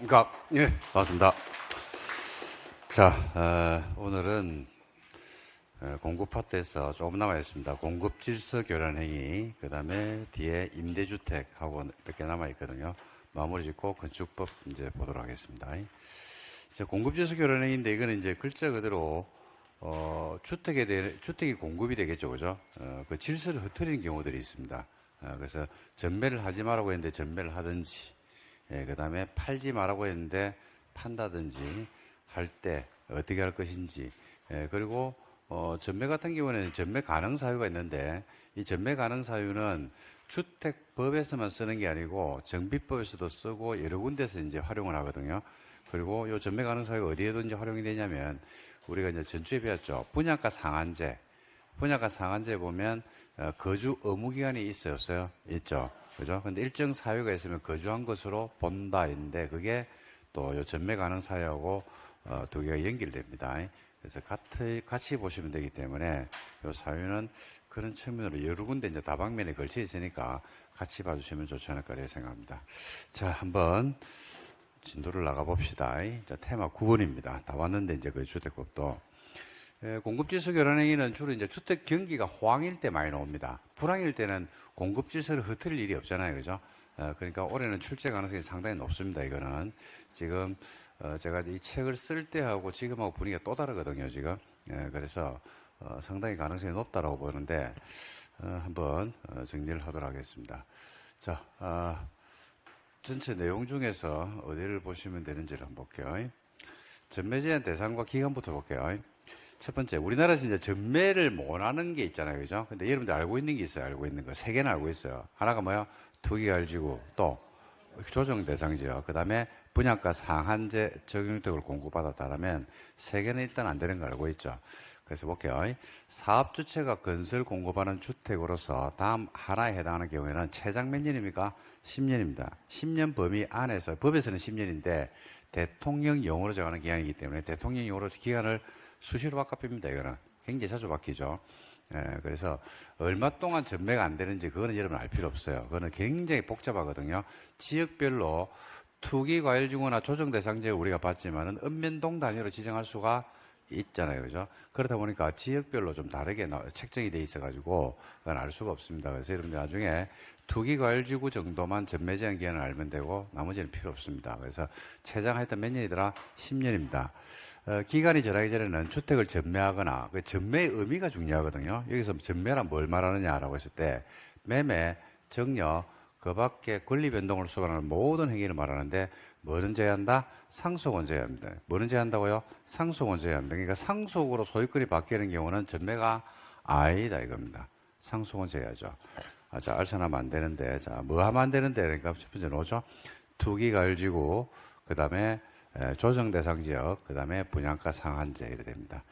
그러니까 예, 반갑습니다. 자, 오늘은 공급 파트에서 조금 남아 있습니다. 공급 질서 교란 행위, 그 다음에 뒤에 임대주택하고 몇 개 남아 있거든요. 마무리 짓고 건축법 이제 보도록 하겠습니다. 이제 공급 질서 교란 행위인데 이거는 이제 글자 그대로 주택이 공급이 되겠죠, 그죠? 그 질서를 흐트리는 경우들이 있습니다. 그래서 전매를 하지 말라고 했는데 전매를 하든지, 그 다음에 팔지 말라고 했는데 판다든지 할 때 어떻게 할 것인지, 그리고 전매 같은 경우에는 전매 가능 사유가 있는데 이 전매 가능 사유는 주택법에서만 쓰는 게 아니고 정비법에서도 쓰고 여러 군데서 이제 활용을 하거든요. 그리고 이 전매 가능 사유가 어디에도 이제 활용이 되냐면 우리가 이제 전주에 배웠죠. 분양가 상한제. 분양가 상한제 보면 거주 의무 기간이 있어요, 없어요? 있죠. 그죠? 근데 일정 사유가 있으면 거주한 것으로 본다인데 그게 또 요 전매 가능 사유하고 두 개가 연결됩니다. 그래서 같이 보시면 되기 때문에 요 사유는 그런 측면으로 여러 군데 이제 다방면에 걸쳐 있으니까 같이 봐주시면 좋지 않을까 생각합니다. 자, 한번 진도를 나가 봅시다. 자, 테마 9번입니다. 다 왔는데 이제 그 주택법도. 공급질서 교란행위는 주로 이제 주택 경기가 호황일 때 많이 나옵니다. 불황일 때는 공급질서를 흐트릴 일이 없잖아요, 그죠? 그러니까 올해는 출제 가능성이 상당히 높습니다. 이거는 지금 제가 이 책을 쓸 때하고 지금하고 분위기가 또 다르거든요, 지금. 그래서 상당히 가능성이 높다라고 보는데 한번 정리를 하도록 하겠습니다. 자, 전체 내용 중에서 어디를 보시면 되는지를 한번 볼게요. 전매 제한 대상과 기간부터 볼게요. 첫 번째, 우리나라에서 이제 전매를 못하는 게 있잖아요, 그죠? 근데 여러분들 알고 있는 게 있어요, 알고 있는 거. 세 개는 알고 있어요. 하나가 뭐야? 투기가일지구, 또 조정 대상지역, 그 다음에 분양가 상한제 적용주택을 공급받았다면 세 개는 일단 안 되는 거 알고 있죠. 그래서 볼게요. 사업 주체가 건설 공급하는 주택으로서 다음 하나에 해당하는 경우에는 최장 몇 년입니까? 10년입니다. 10년 범위 안에서, 법에서는 10년인데 대통령령으로 정하는 기간이기 때문에 대통령령으로 기간을 수시로 바뀝니다. 이거는 굉장히 자주 바뀌죠. 그래서 얼마 동안 전매가 안 되는지 그거는 여러분 알 필요 없어요. 그거는 굉장히 복잡하거든요. 지역별로 투기과열지구나 조정대상지역 우리가 봤지만은 읍면동 단위로 지정할 수가 있잖아요, 그죠? 그러다 보니까 지역별로 좀 다르게 책정이 돼 있어가지고 그건 알 수가 없습니다. 그래서 여러분들 나중에 투기과열지구 정도만 전매 제한 기간을 알면 되고 나머지는 필요 없습니다. 그래서 최장 하여튼 몇 년이더라? 10년입니다. 기간이 지나기 전에는 주택을 전매하거나 그 전매의 의미가 중요하거든요. 여기서 전매란 뭘 말하느냐라고 했을 때 매매, 정려, 그 밖에 권리 변동을 수반하는 모든 행위를 말하는데 뭐는 제외한다? 상속은 제외합니다. 뭐는 제외한다고요? 상속은 제외합니다. 그러니까 상속으로 소유권이 바뀌는 경우는 전매가 아니다 이겁니다. 상속은 제외하죠. 자, 알선하면 안 되는데, 자, 뭐 하면 안 되는데, 그러니까 첫 번째 노죠. 투기가열지구, 그 다음에 조정 대상 지역, 그 다음에 분양가 상한제 이래 됩니다.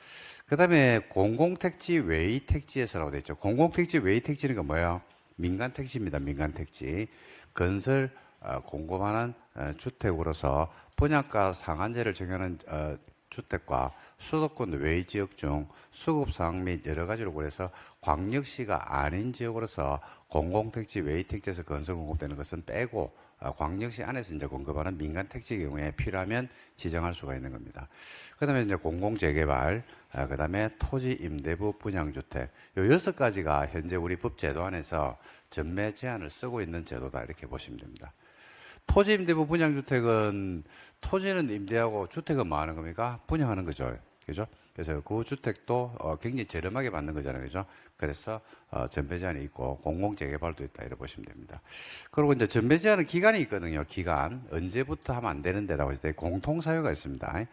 그 다음에 공공택지 외의 택지에서라고 되어 있죠. 공공택지 외의 택지는 그 뭐예요? 민간택지입니다. 민간택지. 건설 공급하는 주택으로서 분양가 상한제를 적용하는 주택과 수도권 외의 지역 중 수급사항 및 여러 가지로 그래서 광역시가 아닌 지역으로서 공공택지 외의 택지에서 건설 공급되는 것은 빼고 광역시 안에서 이제 공급하는 민간 택지의 경우에 필요하면 지정할 수가 있는 겁니다. 그 다음에 이제 공공재개발, 그 다음에 토지 임대부 분양주택. 요 6가지가 현재 우리 법 제도 안에서 전매 제한을 쓰고 있는 제도다. 이렇게 보시면 됩니다. 토지 임대부 분양주택은 토지는 임대하고 주택은 뭐 하는 겁니까? 분양하는 거죠. 그죠? 그래서 그 주택도 굉장히 저렴하게 받는 거잖아요. 그죠? 그래서 전매 제한이 있고 공공재개발도 있다. 이렇게 보시면 됩니다. 그리고 이제 전매 제한은 기간이 있거든요. 기간. 언제부터 하면 안 되는데라고 했을 때 공통사유가 있습니다.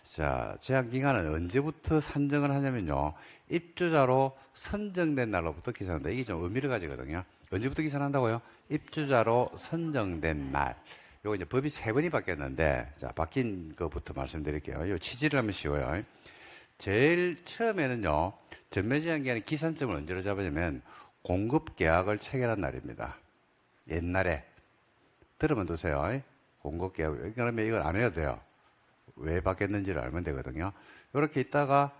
자, 제한 기간은 언제부터 산정을 하냐면요. 입주자로 선정된 날로부터 기산한다. 이게 좀 의미를 가지거든요. 언제부터 기산한다고요? 입주자로 선정된 날. 요거 이제 법이 3번이 바뀌었는데, 자, 바뀐 것부터 말씀드릴게요. 요 취지를 하면 쉬워요. 제일 처음에는요, 전매 제한 기한의 기산점을 언제로 잡으냐면, 공급 계약을 체결한 날입니다. 옛날에. 들으면 두세요. 공급 계약. 그러면 이걸 안 해도 돼요. 왜 바뀌었는지를 알면 되거든요. 이렇게 있다가,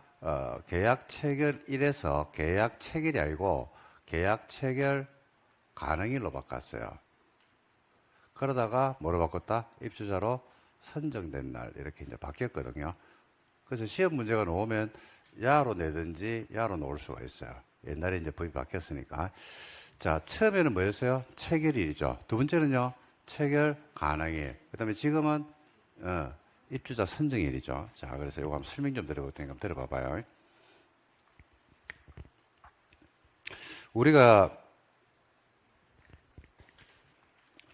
계약 체결일에서 계약 체결이 아니고, 계약 체결 가능일로 바꿨어요. 그러다가 뭐로 바꿨다? 입주자로 선정된 날 이렇게 이제 바뀌었거든요. 그래서 시험 문제가 나오면 야로 내든지 야로 놓을 수가 있어요. 옛날에 이제 법이 바뀌었으니까. 자, 처음에는 뭐였어요? 체결일이죠. 두 번째는요, 체결 가능일. 그 다음에 지금은, 입주자 선정일이죠. 자, 그래서 이거 한번 설명 좀 드려볼 테니까 한번 들어봐봐요. 우리가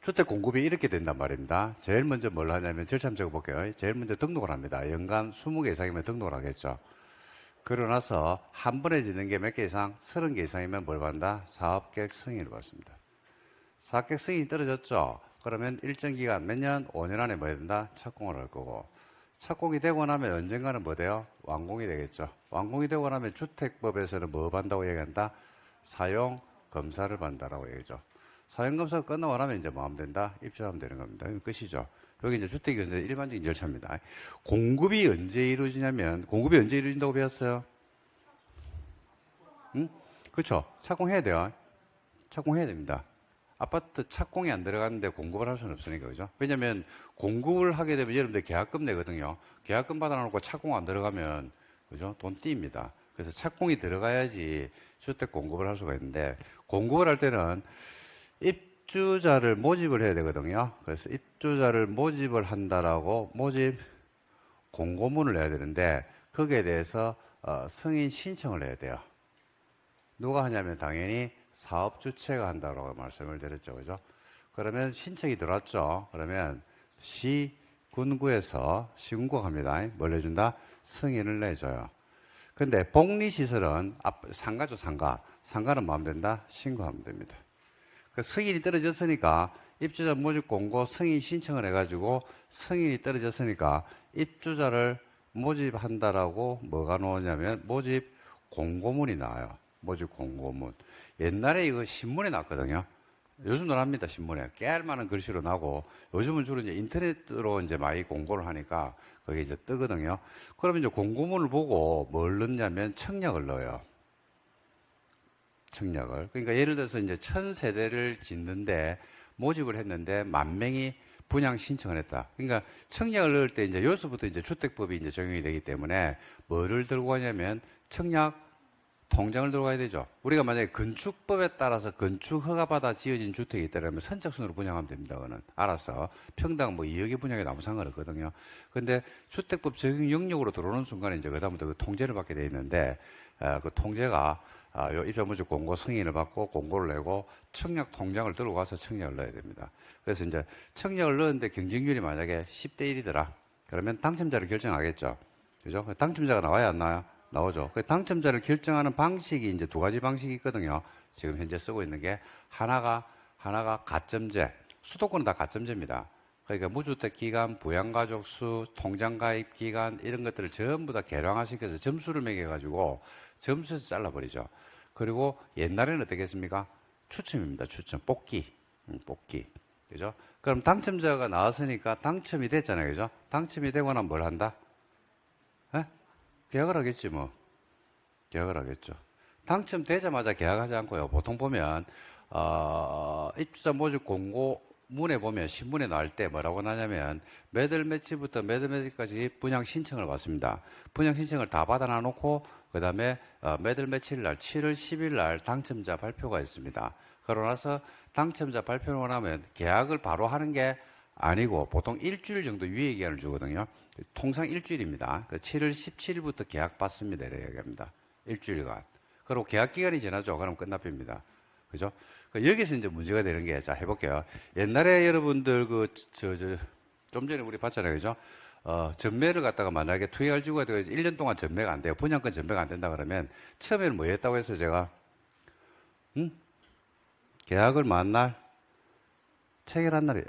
주택 공급이 이렇게 된단 말입니다. 제일 먼저 뭘 하냐면 절차 한번 적어볼게요. 제일 먼저 등록을 합니다. 연간 20개 이상이면 등록을 하겠죠. 그러고 나서 한 번에 짓는 게 몇 개 이상? 30개 이상이면 뭘 받는다? 사업계획 승인을 받습니다. 사업계획 승인이 떨어졌죠? 그러면 일정 기간, 몇 년? 5년 안에 뭐 해야 된다? 착공을 할 거고. 착공이 되고 나면 언젠가는 뭐 돼요? 완공이 되겠죠. 완공이 되고 나면 주택법에서는 뭐 받는다고 얘기한다? 사용 검사를 받는다라고 얘기죠. 사용검사가 끝나고 나면 이제 뭐 하면 된다? 입주하면 되는 겁니다. 끝이죠. 여기 이제 주택경제 일반적인 절차입니다. 공급이 언제 이루어지냐면, 공급이 언제 이루어진다고 배웠어요? 응? 그렇죠. 착공해야 돼요. 착공해야 됩니다. 아파트 착공이 안 들어갔는데 공급을 할 수는 없으니까, 그죠? 왜냐면 공급을 하게 되면 여러분들 계약금 내거든요. 계약금 받아놓고 착공 안 들어가면, 그죠? 돈 띄입니다. 그래서 착공이 들어가야지 주택 공급을 할 수가 있는데, 공급을 할 때는 입주자를 모집을 해야 되거든요. 그래서 입주자를 모집을 한다라고 모집 공고문을 내야 되는데 거기에 대해서 승인 신청을 해야 돼요. 누가 하냐면 당연히 사업주체가 한다고 말씀을 드렸죠. 그죠? 그러면 신청이 들어왔죠. 그러면 시군구가 합니다. 뭘 내준다? 승인을 내줘요. 근데 복리시설은 상가죠, 상가. 상가는 뭐 하면 된다? 신고하면 됩니다. 그 승인이 떨어졌으니까 입주자 모집 공고 승인 신청을 해가지고 승인이 떨어졌으니까 입주자를 모집한다라고 뭐가 나오냐면 모집 공고문이 나와요. 모집 공고문. 옛날에 이거 신문에 났거든요. 요즘도 납니다, 신문에. 깨알만한 글씨로 나고 요즘은 주로 이제 인터넷으로 이제 많이 공고를 하니까 그게 이제 뜨거든요. 그러면 이제 공고문을 보고 뭘 넣냐면 청약을 넣어요. 청약을. 그러니까 예를 들어서 이제 1000세대를 짓는데 모집을 했는데 10,000명이 분양 신청을 했다. 그러니까 청약을 넣을 때 이제 여기서부터 이제 주택법이 이제 적용이 되기 때문에 뭐를 들고 가냐면 청약 통장을 들고 가야 되죠. 우리가 만약에 건축법에 따라서 건축 허가받아 지어진 주택이 있다면 선착순으로 분양하면 됩니다. 그거는 알아서 평당 뭐 2억의 분양에도 아무 상관없거든요. 근데 주택법 적용 영역으로 들어오는 순간에 이제 그다음부터 그 통제를 받게 돼 있는데 그 통제가 요 입주자 공고 승인을 받고 공고를 내고 청약 통장을 들고 가서 청약을 넣어야 됩니다. 그래서 이제 청약을 넣었는데 경쟁률이 만약에 10대 1이더라. 그러면 당첨자를 결정하겠죠. 그죠? 당첨자가 나와야 안 나와요? 나오죠. 그 당첨자를 결정하는 방식이 이제 두 가지 방식이 있거든요. 지금 현재 쓰고 있는 게 하나가 가점제. 수도권은 다 가점제입니다. 그러니까 무주택 기간, 부양가족 수, 통장 가입 기간 이런 것들을 전부 다 계량화시켜서 점수를 매겨가지고 점수에서 잘라버리죠. 그리고 옛날에는 어떻게 했습니까? 추첨입니다. 추첨. 뽑기. 그죠? 그럼 당첨자가 나왔으니까 당첨이 됐잖아요. 그죠? 당첨이 되고 나면 뭘 한다? 에? 계약을 하겠지 뭐. 계약을 하겠죠. 당첨되자마자 계약하지 않고요. 보통 보면 입주자 모집 공고문에 보면 신문에 나올 때 뭐라고 나냐면 몇 월 며칠부터 몇 월 며칠까지 분양 신청을 받습니다. 분양 신청을 다 받아 놓고 그 다음에 몇 월 며칠 날 7월 10일 날 당첨자 발표가 있습니다. 그러고 나서 당첨자 발표를 하면 계약을 바로 하는 게 아니고 보통 일주일 정도 유예 기간을 주거든요. 통상 일주일입니다. 7월 17일부터 계약 받습니다. 이렇게 얘기합니다. 일주일간. 그리고 계약 기간이 지나죠. 그럼 끝납니다. 그죠? 여기서 이제 문제가 되는 게, 자, 해볼게요. 옛날에 여러분들 좀 전에 우리 봤잖아요. 그죠? 전매를 갖다가 만약에 투기할지구가 되고 1년 동안 전매가 안 돼요. 분양권 전매가 안 된다 그러면 처음에는 뭐 했다고 했어요, 제가? 계약을 만날 체결한 날이에요.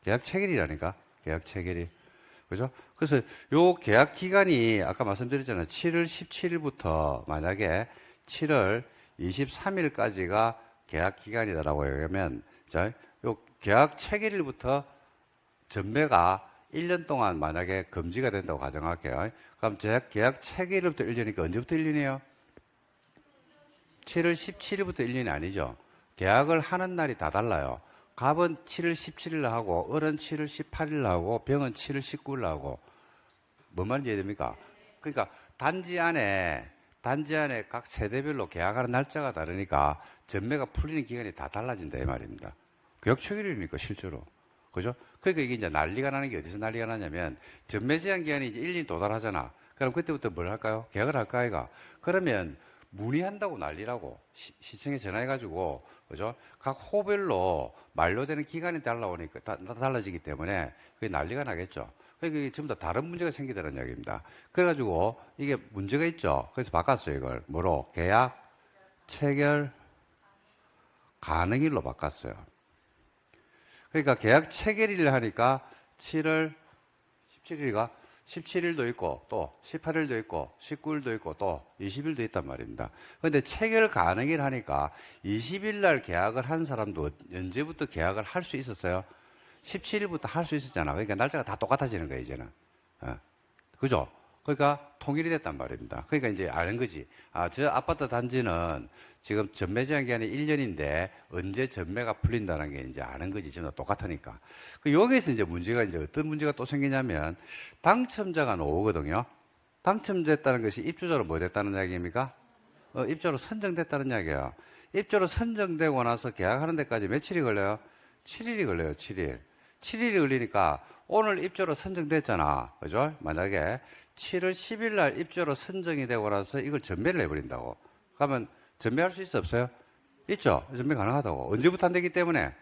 계약 체결이라니까. 계약 체결이. 그죠? 그래서 요 계약 기간이 아까 말씀드렸잖아요. 7월 17일부터 만약에 7월 23일까지가 계약 기간이다라고 얘기하면, 자, 요 계약 체결일부터 전매가 1년 동안 만약에 금지가 된다고 가정할게요. 그럼 계약 체결일부터 1년이니까 언제부터 1년이에요? 7월 17일부터 1년이 아니죠. 계약을 하는 날이 다 달라요. 갑은 7을 17일 하고 을은 7을 18일 하고 병은 7을 19일 하고 뭔 말인지 이해됩니까? 그러니까 단지 안에 각 세대별로 계약하는 날짜가 다르니까 전매가 풀리는 기간이 다 달라진다 이 말입니다. 격초일이니까 실제로. 그죠? 그러니까 이게 이제 난리가 나는 게 어디서 난리가 나냐면 전매 제한 기한이 이제 1년이 도달하잖아. 그럼 그때부터 뭘 할까요? 계약을 할까 아이가? 그러면 문의한다고 난리라고 시청에 전화해가지고 그죠? 각 호별로 만료되는 기간이 달라지기 때문에 그게 난리가 나겠죠. 그러니까 이게 전부 다 다른 문제가 생기더라는 이야기입니다. 그래가지고 이게 문제가 있죠. 그래서 바꿨어요 이걸 뭐로? 계약 체결 가능일로 바꿨어요. 그러니까 계약 체결일을 하니까 7월 17일이가 17일도 있고 또 18일도 있고 19일도 있고 또 20일도 있단 말입니다. 그런데 체결 가능일 하니까 20일 날 계약을 한 사람도 언제부터 계약을 할 수 있었어요? 17일부터 할 수 있었잖아. 그러니까 날짜가 다 똑같아지는 거예요, 이제는. 그죠? 그러니까 통일이 됐단 말입니다. 그러니까 이제 아는 거지. 아, 저 아파트 단지는 지금 전매 제한 기한이 1년인데 언제 전매가 풀린다는 게 이제 아는 거지. 전부 다 똑같으니까. 여기에서 이제 문제가 이제 어떤 문제가 또 생기냐면 당첨자가 나오거든요. 당첨됐다는 것이 입주자로 뭐 됐다는 이야기입니까? 입주자로 선정됐다는 이야기예요. 입주자로 선정되고 나서 계약하는 데까지 며칠이 걸려요? 7일이 걸려요, 7일. 7일이 걸리니까 오늘 입주로 선정됐잖아. 그죠? 만약에 7월 10일 날 입주로 선정이 되고 나서 이걸 전매를 해버린다고. 그러면 전매할 수 있어, 없어요? 있죠? 전매 가능하다고. 언제부터 안 되기 때문에?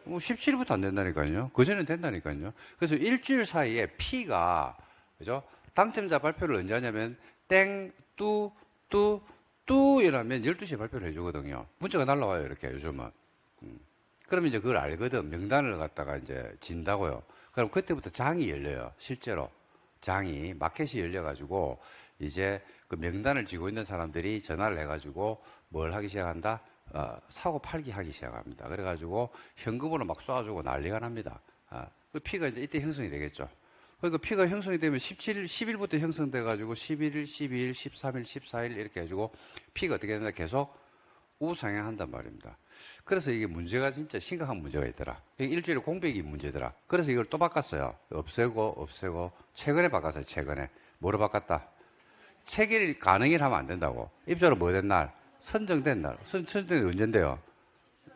17일부터 안 된다니까요. 그전엔 된다니까요. 그래서 일주일 사이에 P가, 그죠? 당첨자 발표를 언제 하냐면, 땡, 뚜 이러면 12시에 발표를 해주거든요. 문자가 날라와요, 이렇게 요즘은. 그러면 이제 그걸 알거든. 명단을 갖다가 이제 진다고요. 그럼 그때부터 장이 열려요. 실제로. 장이, 마켓이 열려가지고, 이제 그 명단을 쥐고 있는 사람들이 전화를 해가지고 뭘 하기 시작한다? 사고 팔기 하기 시작합니다. 그래가지고 현금으로 막 쏴주고 난리가 납니다. 그 피가 이제 이때 형성이 되겠죠. 그러니까 피가 형성이 되면 10일부터 형성돼가지고 11일, 12일, 13일, 14일 이렇게 해가지고 피가 어떻게 되나 계속 우상향한단 말입니다. 그래서 이게 문제가 진짜 심각한 문제가 있더라. 일주일에 공백이 문제더라. 그래서 이걸 또 바꿨어요. 없애고 최근에 바꿨어요. 최근에. 뭐로 바꿨다? 체결이 가능일 하면 안 된다고. 입주로 뭐 된 날? 선정된 날. 선정된 언젠데요?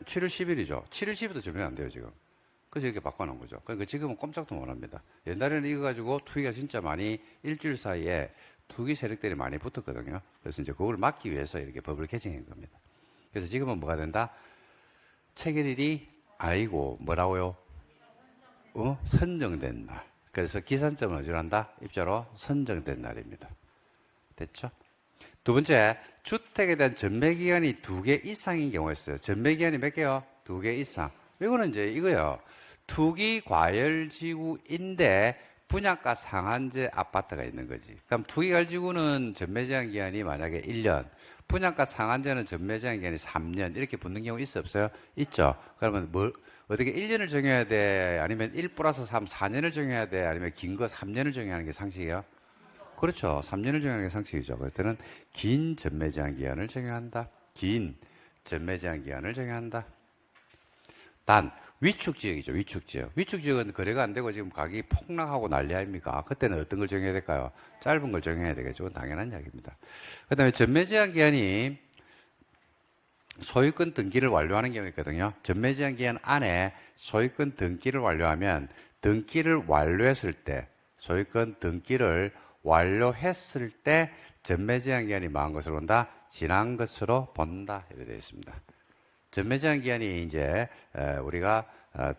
7월 10일이죠. 7월 10일도 전혀 안 돼요 지금. 그래서 이렇게 바꿔놓은 거죠. 그러니까 지금은 꼼짝도 못합니다. 옛날에는 이거 가지고 투기가 진짜 많이 일주일 사이에 투기 세력들이 많이 붙었거든요. 그래서 이제 그걸 막기 위해서 이렇게 법을 개정한 겁니다. 그래서 지금은 뭐가 된다? 체결일이 아니고 뭐라고요? 선정된 날. 그래서 기산점은 어디로 한다? 입자로 선정된 날입니다. 됐죠? 두 번째, 주택에 대한 전매기간이 2개 이상인 경우가 있어요. 전매기간이 몇 개요? 2개 이상. 이거는 이제 이거요. 투기 과열지구인데 분양가 상한제 아파트가 있는 거지. 그럼 투기 과열지구는 전매제한 기간이 만약에 1년, 분양가 상한제는 전매제한 기간이 3년 이렇게 붙는 경우 있어 없어요? 있죠. 그러면 어떻게 1년을 정해야 돼? 아니면 1 플러스 3, 4년을 정해야 돼? 아니면 긴 거 3년을 정해야 하는 게 상식이에요? 그렇죠. 3년을 정하는 게 상식이죠. 그럴 때는 긴 전매 제한 기한을 정해한다. 긴 전매 제한 기한을 정해한다. 단 위축 지역이죠. 위축 지역. 위축 지역은 거래가 안 되고 지금 가격이 폭락하고 난리 아닙니까? 그때는 어떤 걸 정해야 될까요? 짧은 걸 정해야 되겠죠. 그건 당연한 이야기입니다. 그다음에 전매 제한 기한이 소유권 등기를 완료하는 경우가 있거든요. 전매 제한 기한 안에 소유권 등기를 완료하면 등기를 완료했을 때 소유권 등기를 완료했을 때 전매 제한 기한이 망한 것으로 본다. 지난 것으로 본다. 이렇게 되어 있습니다. 전매 제한 기한이 이제 우리가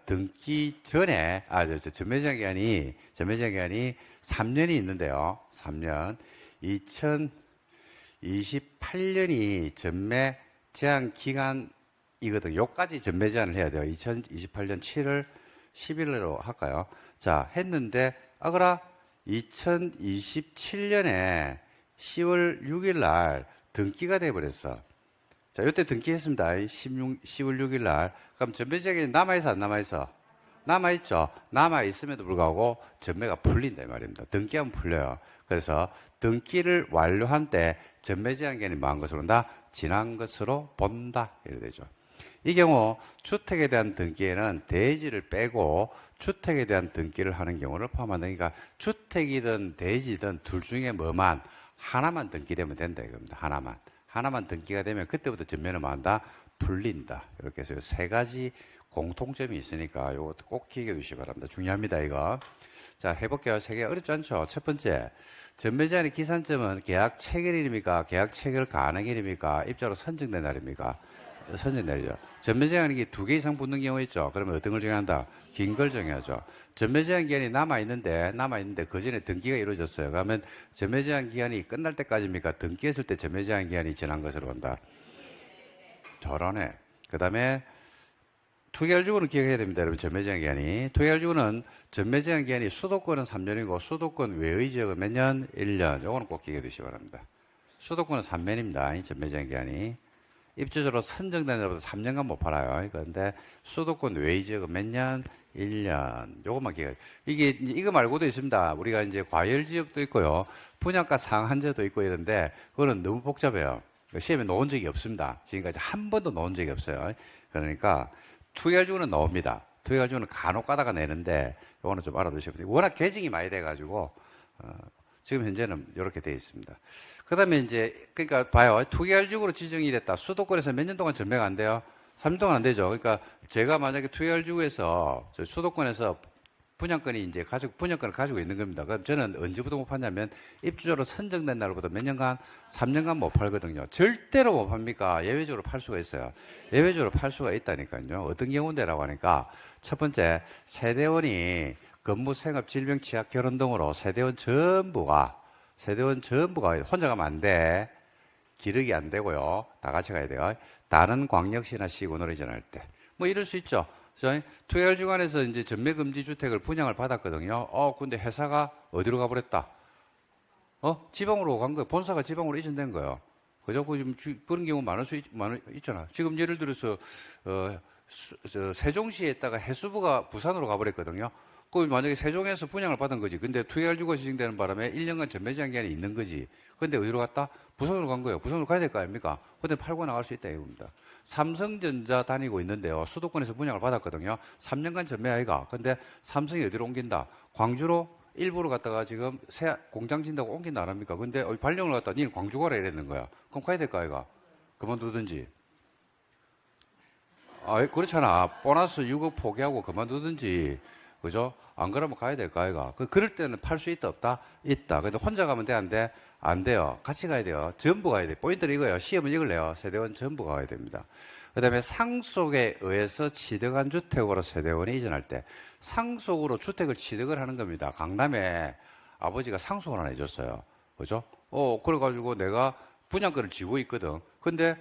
등기 전에 전매 제한 기한이 3년이 있는데요. 3년 2028년이 전매 제한 기간이거든요. 요까지 전매 제한을 해야 돼요. 2028년 7월 10일로 할까요? 자, 했는데 아그라 2027년에 10월 6일 날 등기가 돼버렸어. 자, 이때 등기했습니다. 10월 6일 날. 그럼 전매제한이 남아있어, 안 남아있어? 남아있죠. 남아있음에도 불구하고 전매가 풀린다, 이 말입니다. 등기하면 풀려요. 그래서 등기를 완료한 때 전매제한 기간이 망한 것으로 본다, 지난 것으로 본다. 이래 되죠. 이 경우 주택에 대한 등기에는 대지를 빼고 주택에 대한 등기를 하는 경우를 포함한다니까 주택이든 대지든 둘 중에 뭐만 하나만 등기되면 된다 이겁니다. 하나만 등기가 되면 그때부터 전면을 뭐한다? 풀린다. 이렇게 해서 세 가지 공통점이 있으니까 이것도 꼭 기억해 주시기 바랍니다. 중요합니다 이거. 자, 해볼게요. 세 개 어렵지 않죠? 첫 번째, 전매제한의 기산점은 계약 체결일입니까? 계약 체결 가능일입니까? 입자로 선정된 날입니까? 선정된 날이죠. 전매제한이 두 개 이상 붙는 경우 있죠? 그러면 어떤 걸 정한다? 긴 걸 정해야죠. 전매제한 기간이 남아있는데 그 전에 등기가 이루어졌어요. 그러면 전매제한 기간이 끝날 때까지입니까? 등기했을 때 전매제한 기간이 지난 것으로 본다. 저러네. 그 다음에 투기할주구는 기억해야 됩니다. 여러분, 전매제한 기간이. 투기할주구는 전매제한 기간이 수도권은 3년이고 수도권 외의 지역은 몇 년? 1년. 요거는 꼭 기억해 두시기 바랍니다. 수도권은 3년입니다. 전매제한 기간이. 입주자로 선정된 날부터 3년간 못 팔아요. 그런데 수도권 외의 지역은 몇 년? 1년. 요것만 기억해. 이거 말고도 있습니다. 우리가 이제 과열 지역도 있고요. 분양가 상한제도 있고 이런데 그거는 너무 복잡해요. 시험에 놓은 적이 없습니다. 지금까지 한 번도 놓은 적이 없어요. 그러니까 투기할주구는 나옵니다. 투기할주구는 간혹 가다가 내는데 이거는 좀 알아두시면 돼요. 워낙 개정이 많이 돼가지고 지금 현재는 이렇게 되어 있습니다. 그 다음에 이제 그러니까 봐요. 투기할주구로 지정이 됐다. 수도권에서 몇 년 동안 전매가 안 돼요? 3년 동안 안 되죠. 그러니까 제가 만약에 투기할주구에서 수도권에서 분양권을 가지고 있는 겁니다. 그럼 저는 언제부터 못 파냐면 입주자로 선정된 날부터 몇 년간? 3년간 못 팔거든요. 절대로 못 팝니까? 예외적으로 팔 수가 있어요. 예외적으로 팔 수가 있다니까요. 어떤 경우인데라고 하니까 첫 번째, 세대원이 근무, 생업, 질병, 취약, 결혼 등으로 세대원 전부가 혼자 가면 안 돼. 기록이 안 되고요. 다 같이 가야 돼요. 다른 광역시나 시군으로 이전할 때. 뭐 이럴 수 있죠. 투기할주간에서 이제 전매금지 주택을 분양을 받았거든요. 근데 회사가 어디로 가버렸다? 지방으로 간 거예요. 본사가 지방으로 이전된 거예요. 그죠? 그런 경우 있잖아. 지금 예를 들어서, 세종시에 있다가 해수부가 부산으로 가버렸거든요. 만약에 세종에서 분양을 받은 거지. 근데 투기할주가 지정되는 바람에 1년간 전매제한 기한이 있는 거지. 근데 어디로 갔다? 부산으로 간 거예요. 부산으로 가야 될 거 아닙니까? 근데 팔고 나갈 수 있다 이겁니다. 삼성전자 다니고 있는데요. 수도권에서 분양을 받았거든요. 3년간 전매 아이가. 근데 삼성이 어디로 옮긴다? 광주로 일부러 갔다가 지금 새 공장 진다고 옮긴다 안 합니까? 근데 발령을 갖다 니는 광주 가라 이랬는 거야. 그럼 가야 될 거 아이가? 그만두든지. 그렇잖아. 보너스 6억 포기하고 그만두든지. 그죠? 안 그러면 가야 될 거 아이가? 그럴 때는 팔 수 있다 없다? 있다. 근데 혼자 가면 돼 안 돼? 안 돼요. 같이 가야 돼요. 전부 가야 돼. 포인트는 이거예요. 시험은 이걸 내요. 세대원 전부 가야 됩니다. 그 다음에 상속에 의해서 취득한 주택으로 세대원이 이전할 때 상속으로 주택을 취득을 하는 겁니다. 강남에 아버지가 상속을 하나 해줬어요. 그죠? 그래가지고 내가 분양권을 쥐고 있거든. 근데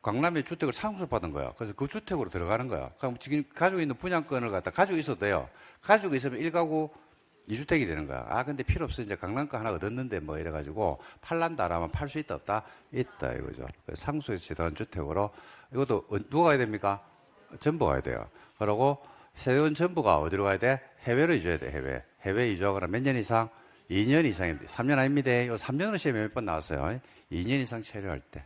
강남에 주택을 상속받은 거야. 그래서 그 주택으로 들어가는 거야. 그럼 지금 가지고 있는 분양권을 갖다 가지고 있어도 돼요. 가지고 있으면 1가구 2주택이 되는 거야. 근데 필요 없어. 이제 강남 거 하나 얻었는데 뭐 이래가지고 팔란다 라면 팔 수 있다 없다? 있다 이거죠. 상속에서 취득한 주택으로 이것도 누가 가야 됩니까? 전부 가야 돼요. 그러고 세대원 전부가 어디로 가야 돼? 해외로 이주해야 돼. 해외 이주하거나 몇 년 이상? 2년 이상입니다. 3년 아닙니다. 이 3년으로 시험에 몇 번 나왔어요. 2년 이상 체류할 때.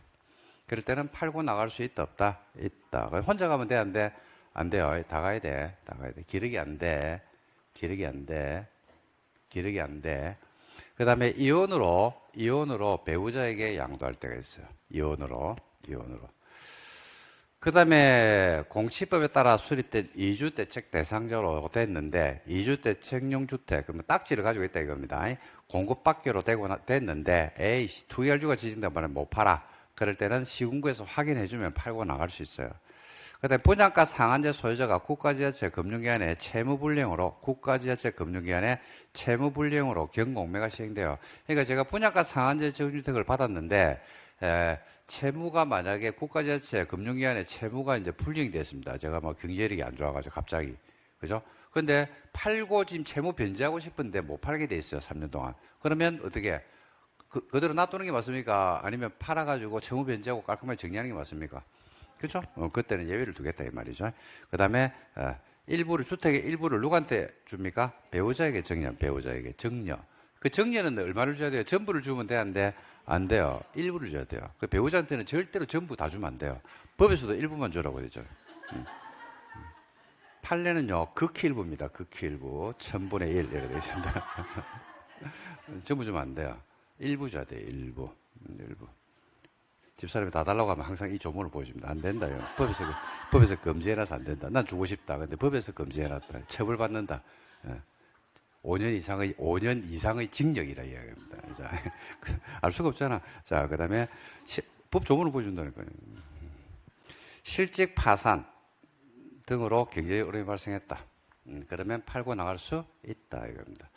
그럴 때는 팔고 나갈 수 있다 없다? 있다. 혼자 가면 돼 안 돼? 안 돼요. 다 가야 돼. 기록이 안 돼. 그 다음에 이혼으로 배우자에게 양도할 때가 있어요. 이혼으로. 그 다음에 공시법에 따라 수립된 이주대책 대상자로 됐는데, 이주대책용 주택, 그러면 딱지를 가지고 있다 이겁니다. 공급받기로 됐는데, 투기할주가 지정된 바람에 못 팔아. 그럴 때는 시군구에서 확인해주면 팔고 나갈 수 있어요. 그 다음에 분양가 상한제 소유자가 국가지자체 금융기관의 채무불이행으로 경공매가 시행돼요. 그러니까 제가 분양가 상한제 정주택을 받았는데 채무가 만약에 국가지자체 금융기관의 채무가 이제 불이행이 됐습니다. 제가 뭐 경제력이 안 좋아가지고 갑자기 그죠? 근데 팔고 지금 채무 변제하고 싶은데 못 팔게 돼 있어요. 3년 동안. 그러면 어떻게? 그대로 놔두는 게 맞습니까? 아니면 팔아가지고 채무 변제하고 깔끔하게 정리하는 게 맞습니까? 그렇죠? 그때는 예외를 두겠다 이 말이죠. 그 다음에 주택의 일부를 누구한테 줍니까? 배우자에게 정려. 그 정려는 얼마를 줘야 돼요? 전부를 주면 돼 안 돼? 안 돼요. 일부를 줘야 돼요. 그 배우자한테는 절대로 전부 다 주면 안 돼요. 법에서도 일부만 주라고 되죠. 판례는요, 극히일부입니다. 극히일부. 1000분의 1 이렇게 되어 있습니다. 전부 주면 안 돼요. 일부 줘야 돼요. 일부. 일부. 집사람이 다 달라고 하면 항상 이 조문을 보여줍니다. 안 된다. 이거. 법에서 금지해놔서 안 된다. 난 주고 싶다. 근데 법에서 금지해놨다. 처벌받는다. 5년 이상의 징역이라 이야기합니다. 자, 알 수가 없잖아. 자, 그 다음에 법 조문을 보여준다니까요. 실직 파산 등으로 경제의 어려움이 발생했다. 그러면 팔고 나갈 수 있다 이겁니다.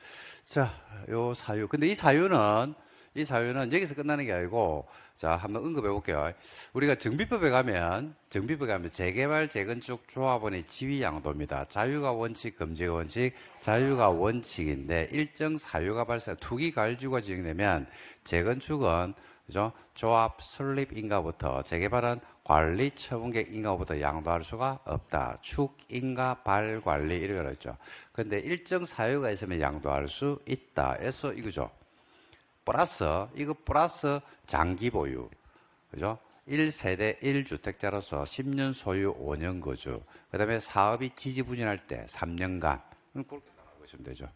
자, 요 사유. 근데 이 사유는 여기서 끝나는 게 아니고, 자, 한번 언급해 볼게요. 우리가 정비법에 가면 재개발, 재건축 조합원의 지위 양도입니다. 자유가 원칙, 금지가 원칙, 자유가 원칙인데 일정 사유가 발생, 투기 가일주가 지정되면 재건축은 그죠? 조합 설립 인가부터, 재개발은 관리 처분객 인가부터 양도할 수가 없다. 축 인가 발 관리 이렇게 그랬죠. 근데 일정 사유가 있으면 양도할 수 있다. 해서 이거죠. 플러스 장기 보유. 그죠? 1세대 1주택자로서 10년 소유 5년 거주. 그 다음에 사업이 지지부진할 때 3년간. 그렇게 나가보시면 되죠.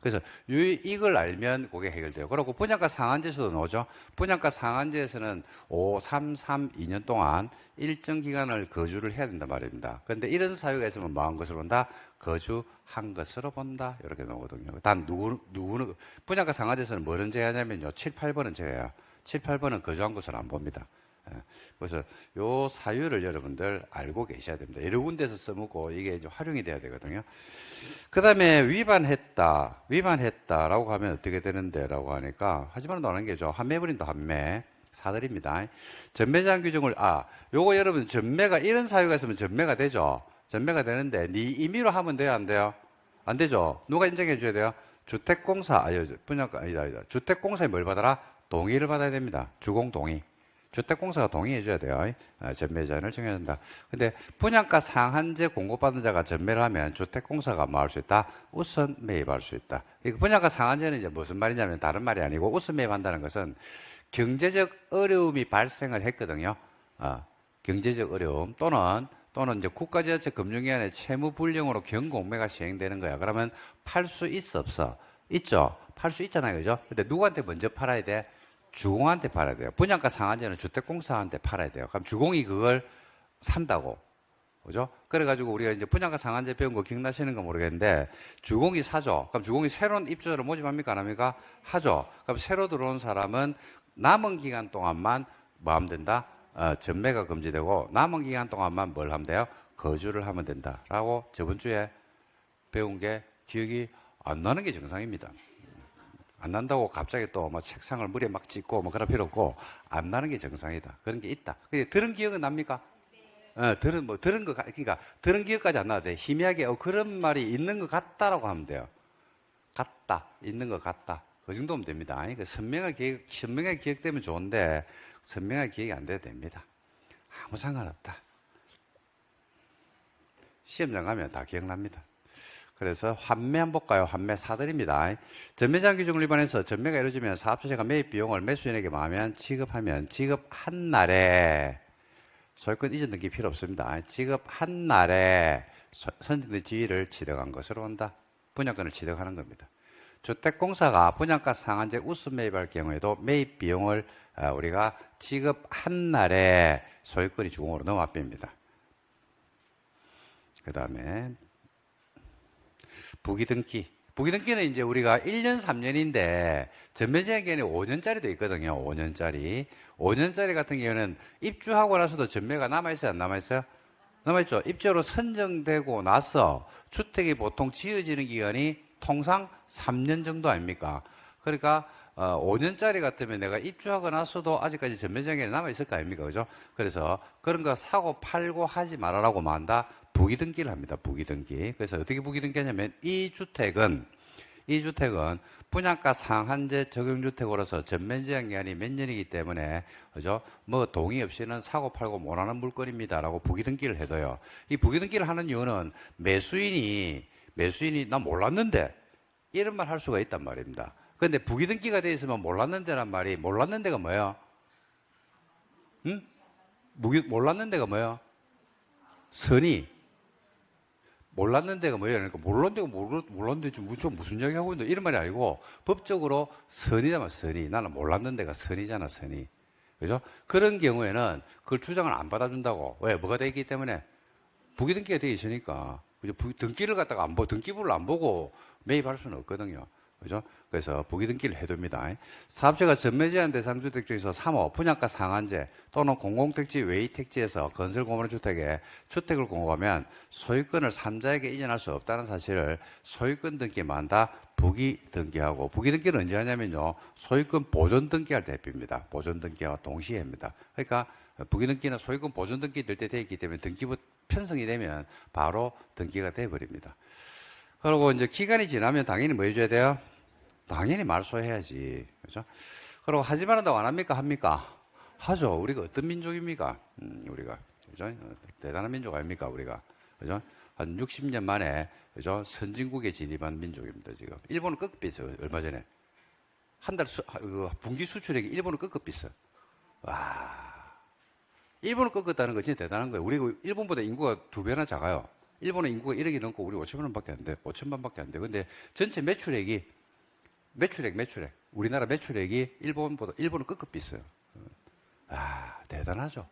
그래서 이걸 알면 그게 해결돼요. 그리고 분양가 상한제에서도 나오죠. 분양가 상한제에서는 5, 3, 3, 2년 동안 일정 기간을 거주를 해야 된단 말입니다. 그런데 이런 사유가 있으면 뭐 한 것으로 본다? 거주한 것으로 본다. 이렇게 나오거든요. 단 누구는 분양가 상한제에서는 뭐를 제외하냐면요. 7, 8번은 제외해요. 7, 8번은 거주한 것으로 안 봅니다. 그래서 요 사유를 여러분들 알고 계셔야 됩니다. 여러 군데서 써먹고 이게 이제 활용이 돼야 되거든요. 그 다음에 위반했다라고 하면 어떻게 되는데? 라고 하니까, 하지만은 안 하는 게죠. 환매버린다, 환매. 사들입니다. 전매제한 규정을, 요거 여러분, 전매가, 이런 사유가 있으면 전매가 되죠. 전매가 되는데, 임의로 하면 돼요, 안 돼요? 안 되죠. 누가 인정해 줘야 돼요? 분양가, 아니다. 주택공사에 뭘 받아라? 동의를 받아야 됩니다. 주공 동의. 주택공사가 동의해줘야 돼요. 전매제한을 정해야 된다. 근데 분양가 상한제 공고받은 자가 전매를 하면 주택공사가 뭐 할 수 있다? 우선 매입할 수 있다. 분양가 상한제는 이제 무슨 말이냐면 다른 말이 아니고, 우선 매입한다는 것은 경제적 어려움이 발생을 했거든요. 경제적 어려움 또는 이제 국가지자체 금융기관의 채무 불량으로 경공매가 시행되는 거야. 그러면 팔 수 있어 없어? 있죠. 팔 수 있잖아요, 그죠? 근데 누구한테 먼저 팔아야 돼? 주공한테 팔아야 돼요. 분양가 상한제는 주택공사한테 팔아야 돼요. 그럼 주공이 그걸 산다고. 그죠? 그래가지고 우리가 이제 분양가 상한제 배운 거 기억나시는 거 모르겠는데, 주공이 사죠. 그럼 주공이 새로운 입주자를 모집합니까? 안 합니까? 하죠. 그럼 새로 들어온 사람은 남은 기간 동안만 뭐 하면 된다? 전매가 금지되고, 남은 기간 동안만 뭘 하면 돼요? 거주를 하면 된다. 라고 저번 주에 배운 게 기억이 안 나는 게 정상입니다. 안 난다고 갑자기 또 뭐 책상을 물에 막 찢고 뭐 그럴 필요 없고, 안 나는 게 정상이다. 그런 게 있다. 근데 들은 기억은 납니까? 들은 그러니까 들은 기억까지 안 나도 돼. 희미하게 그런 말이 있는 것 같다라고 하면 돼요. 같다, 있는 것 같다. 그 정도면 됩니다. 그러니까 선명하게 기억되면 좋은데 선명하게 기억이 안 돼도 됩니다. 아무 상관없다. 시험장 가면 다 기억납니다. 그래서 환매 한번 볼까요? 환매 사들입니다. 전매제한 규정을 위반해서 전매가 이루어지면 사업주체가 매입 비용을 매수인에게 마하면 지급하면, 지급한 날에 소유권 이전 등기 필요 없습니다. 지급한 날에 선정된 지위를 취득한 것으로 본다. 분양권을 취득하는 겁니다. 주택공사가 분양가 상한제 우선 매입할 경우에도 매입 비용을 우리가 지급한 날에 소유권이 주공으로 넘어갑니다. 그 다음에 부기등기는 이제 우리가 1년, 3년인데 전매제한기간이 5년짜리도 있거든요. 5년짜리 같은 경우는 입주하고 나서도 전매가 남아있어요? 안 남아있어요? 남아있죠. 입주로 선정되고 나서 주택이 보통 지어지는 기간이 통상 3년 정도 아닙니까? 그러니까 5년짜리 같으면 내가 입주하고 나서도 아직까지 전매제한기간이 남아있을 거 아닙니까? 그죠? 그래서 그런 거 사고 팔고 하지 말아라고 한다. 부기등기를 합니다. 부기등기. 그래서 어떻게 부기등기 하냐면, 이 주택은 분양가 상한제 적용주택으로서 전매제한기간이 몇 년이기 때문에, 그죠? 뭐 동의 없이는 사고 팔고 못하는 물건입니다라고 부기등기를 해둬요. 이 부기등기를 하는 이유는 매수인이 난 몰랐는데 이런 말 할 수가 있단 말입니다. 그런데 부기등기가 돼 있으면 몰랐는데란 말이, 몰랐는데가 뭐예요? 몰랐는데가 뭐예요? 선의. 몰랐는 데가 뭐예요? 그러니까 몰랐는데 지금 무슨 이야기 하고 있는데 이런 말이 아니고 법적으로 선의잖아, 선의. 나는 몰랐는 데가 선의잖아, 선의. 그죠? 그런 경우에는 그걸 주장을 안 받아준다고. 왜? 뭐가 돼 있기 때문에? 부기등기가 돼 있으니까. 그죠? 등기를 갖다가 등기부를 안 보고 매입할 수는 없거든요. 그죠? 그래서 부기등기를 해둡니다. 사업체가 전매제한 대상 주택 중에서 3호 분양가 상한제 또는 공공택지 외의택지에서 건설공원주택에 주택을 공급하면 소유권을 3자에게 이전할 수 없다는 사실을 소유권 등기만다 부기등기하고, 부기등기는 언제 하냐면요, 소유권 보존등기할 때 합니다. 보존등기와 동시에 합니다. 그러니까 부기등기는 소유권 보존등기 될 때 돼 있기 때문에 등기부 편성이 되면 바로 등기가 돼버립니다. 그리고 이제 기간이 지나면 당연히 뭐 해줘야 돼요? 당연히 말소해야지. 그죠? 그리고 하지 말한다고 안 합니까? 합니까? 하죠. 우리가 어떤 민족입니까? 우리가. 그죠? 대단한 민족 아닙니까? 우리가. 그죠? 한 60년 만에, 그죠? 선진국에 진입한 민족입니다, 지금. 일본은 끄급 비싸요, 얼마 전에. 한 달 분기 수출액이 일본은 끄급 비싸. 와. 일본을 꺾었다는 거 진짜 대단한 거예요. 우리가 일본보다 인구가 2배나 작아요. 일본의 인구가 1억이 넘고 우리 5천만 밖에 안 돼. 5천만 밖에 안 돼. 근데 전체 매출액. 우리나라 매출액이 일본은 끄급 비싸요. 대단하죠.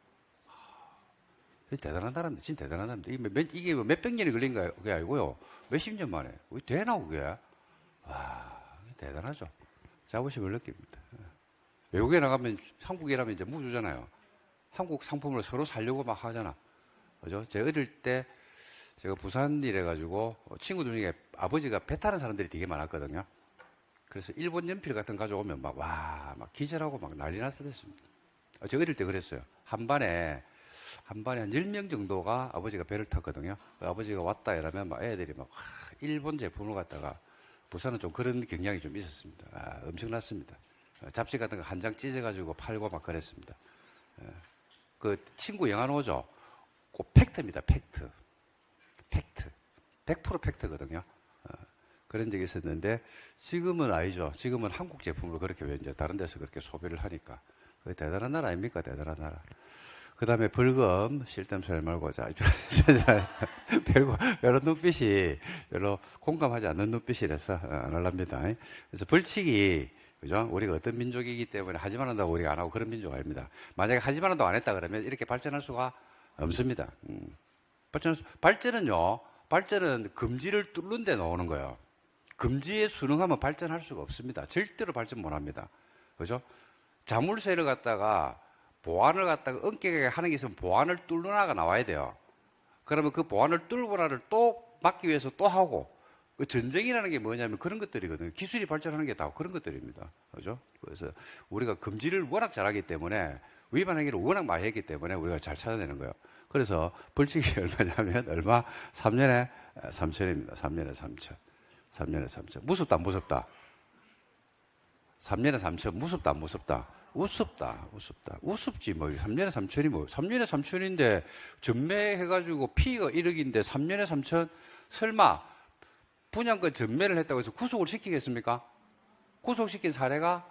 대단한 나라입니다. 진짜 대단한 나라입니다. 이게 몇백 년이 걸린 게 아니고요. 몇십 년 만에. 되나, 그게? 대단하죠. 자부심을 느낍니다. 외국에 나가면, 한국이라면 이제 무주잖아요. 한국 상품을 서로 살려고 막 하잖아. 그죠? 제가 어릴 때, 제가 부산 일해가지고, 친구들 중에 아버지가 배 타는 사람들이 되게 많았거든요. 그래서 일본 연필 같은 거 가져오면 막 기절하고 막 난리 났었습니다. 제가 어릴 때 그랬어요. 한 반에 한 10명 정도가 아버지가 배를 탔거든요. 아버지가 왔다 이러면 막 애들이 막 일본 제품을 갖다가, 부산은 좀 그런 경향이 좀 있었습니다. 엄청났습니다. 잡지 같은 거 한 장 찢어가지고 팔고 막 그랬습니다. 그 친구 영화 나오죠? 그 팩트입니다. 팩트. 100% 팩트거든요. 그런 적이 있었는데 지금은 아니죠. 지금은 한국 제품을 그렇게 왜 이제 다른 데서 그렇게 소비를 하니까. 그게 대단한 나라 아닙니까? 대단한 나라. 그 다음에 벌금, 쓸데없는 소리 말고, 별로 눈빛이, 별로 공감하지 않는 눈빛이라서 안 할랍니다. 그래서 벌칙이, 그죠? 우리가 어떤 민족이기 때문에 하지 말한다고 우리가 안 하고 그런 민족 아닙니다. 만약에 하지 말한다고 안 했다 그러면 이렇게 발전할 수가 없습니다. 발전은 금지를 뚫는 데 나오는 거예요. 금지에 순응하면 발전할 수가 없습니다. 절대로 발전 못 합니다. 그죠? 자물쇠를 갖다가 보안을 갖다가 엄격하게 하는 게 있으면 보안을 뚫는 하나가 나와야 돼요. 그러면 그 보안을 뚫고 나를 또 막기 위해서 또 하고, 그 전쟁이라는 게 뭐냐면 그런 것들이거든요. 기술이 발전하는 게 다 그런 것들입니다. 그죠? 그래서 우리가 금지를 워낙 잘하기 때문에, 위반 행위를 워낙 많이 했기 때문에 우리가 잘 찾아내는 거예요. 그래서 벌칙이 얼마냐면 3년에 3천입니다. 3년에 3천. 3년에 3천. 무섭다, 안 무섭다? 3년에 3천. 무섭다, 안 무섭다? 우습다. 우습지, 뭐. 3년에 3천이 뭐. 3년에 3천인데, 전매해가지고 피가 1억인데 3년에 3천? 설마, 분양권 전매를 했다고 해서 구속을 시키겠습니까? 구속시킨 사례가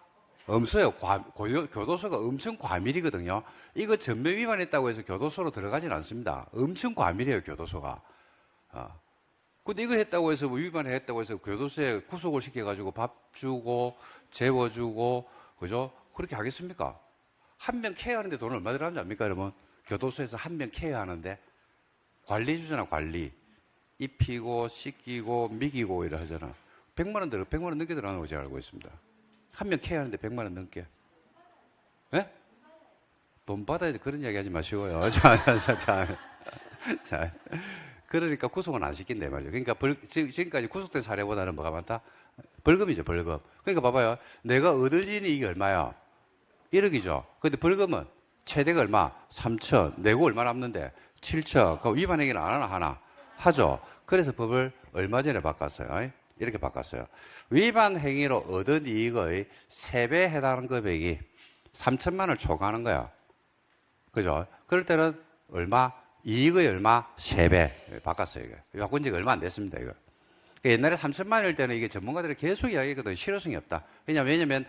없어요. 교도소가 엄청 과밀이거든요. 이거 전매 위반했다고 해서 교도소로 들어가진 않습니다. 엄청 과밀해요, 교도소가. 근데 이거 했다고 해서, 뭐 위반했다고 해서 교도소에 구속을 시켜가지고 밥 주고, 재워주고, 그죠? 그렇게 하겠습니까? 한 명 케어하는데 돈을 얼마 들어가는지 압니까, 여러분? 교도소에서 한 명 케어하는데 관리주잖아, 관리. 입히고, 씻기고, 미기고, 이래 하잖아. 100만 원 넘게 들어가는 거 제가 알고 있습니다. 한 명 케어하는데 100만 원 넘게. 예? 돈 받아야 돼. 그런 이야기 하지 마시고요. 자. 그러니까 구속은 안 시킨다, 말이죠. 그러니까 지금까지 구속된 사례보다는 뭐가 많다? 벌금이죠, 벌금. 그러니까 봐봐요. 내가 얻어지는 이게 얼마야? 1억이죠. 근데 벌금은 최대가 얼마? 3천. 내고 얼마 남는데? 7천. 그럼 위반 행위는 안 하나? 하죠. 그래서 법을 얼마 전에 바꿨어요. 이렇게 바꿨어요. 위반 행위로 얻은 이익의 3배에 해당하는 금액이 3천만 원을 초과하는 거야. 그죠? 그럴 때는 얼마? 이익의 얼마? 3배. 바꿨어요, 이거. 바꾼 지가 얼마 안 됐습니다, 이거. 옛날에 3천만 원일 때는 이게 전문가들이 계속 이야기했거든요. 실효성이 없다. 왜냐면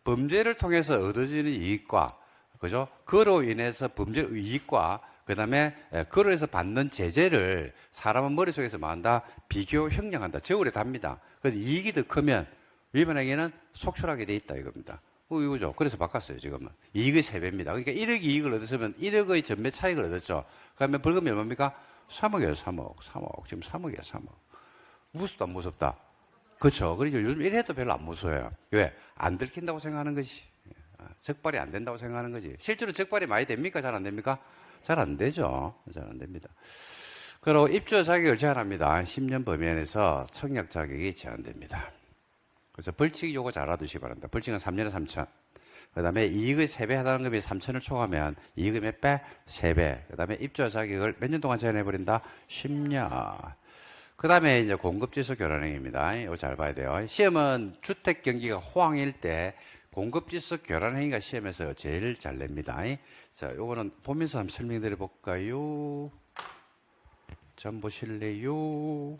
범죄를 통해서 얻어지는 이익과, 그죠? 그로 인해서 범죄 이익과, 그 다음에 그로 해서 받는 제재를 사람은 머릿속에서 뭐 한다? 비교, 형량한다. 저울에 답니다. 그래서 이익이 더 크면 위반행위는 속출하게 돼 있다 이겁니다. 이거죠. 그래서 바꿨어요, 지금은. 이익의 3배입니다. 그러니까 1억 이익을 얻었으면 1억의 전매 차익을 얻었죠. 그러면 벌금이 얼마입니까? 3억이에요, 3억. 지금 3억이에요, 3억. 무섭다, 무섭다. 그렇죠. 그러죠. 요즘 이래도 별로 안 무서워요. 왜? 안 들킨다고 생각하는 거지. 적발이 안 된다고 생각하는 거지. 실제로 적발이 많이 됩니까? 잘 안 됩니까? 잘 안 되죠. 잘 안 됩니다. 그리고 입주 자격을 제한합니다. 10년 범위 안에서 청약 자격이 제한됩니다. 그래서 벌칙 요거 잘 알아두시기 바랍니다. 벌칙은 3년에 3천. 그 다음에 이익의 3배 해당하는 금액이 3천을 초과하면 이익의 몇 배? 3배. 그 다음에 입주 자격을 몇 년 동안 제한해버린다? 10년. 그 다음에 이제 공급지수 교란행위입니다. 이거 잘 봐야 돼요. 시험은 주택 경기가 호황일 때 공급지수 교란행위가 시험에서 제일 잘 냅니다. 자, 요거는 보면서 한번 설명드려 볼까요? 좀 보실래요?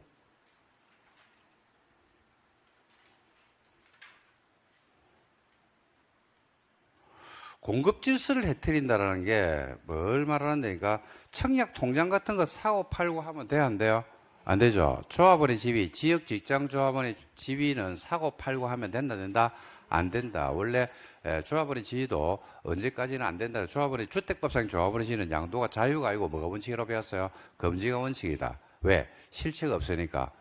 공급질서를 해트린다라는 게 뭘 말하는 데니까 청약 통장 같은 거 사고 팔고 하면 돼요, 안 돼요? 안 되죠. 조합원의 지위, 지역 직장 조합원의 지위는 사고 팔고 하면 된다? 안 된다. 원래 조합원의 지위도 언제까지는 안 된다. 조합원의 주택법상 조합원의 지위는 양도가 자유가 아니고 뭐가 원칙이라고 배웠어요? 금지가 원칙이다. 왜? 실체가 없으니까.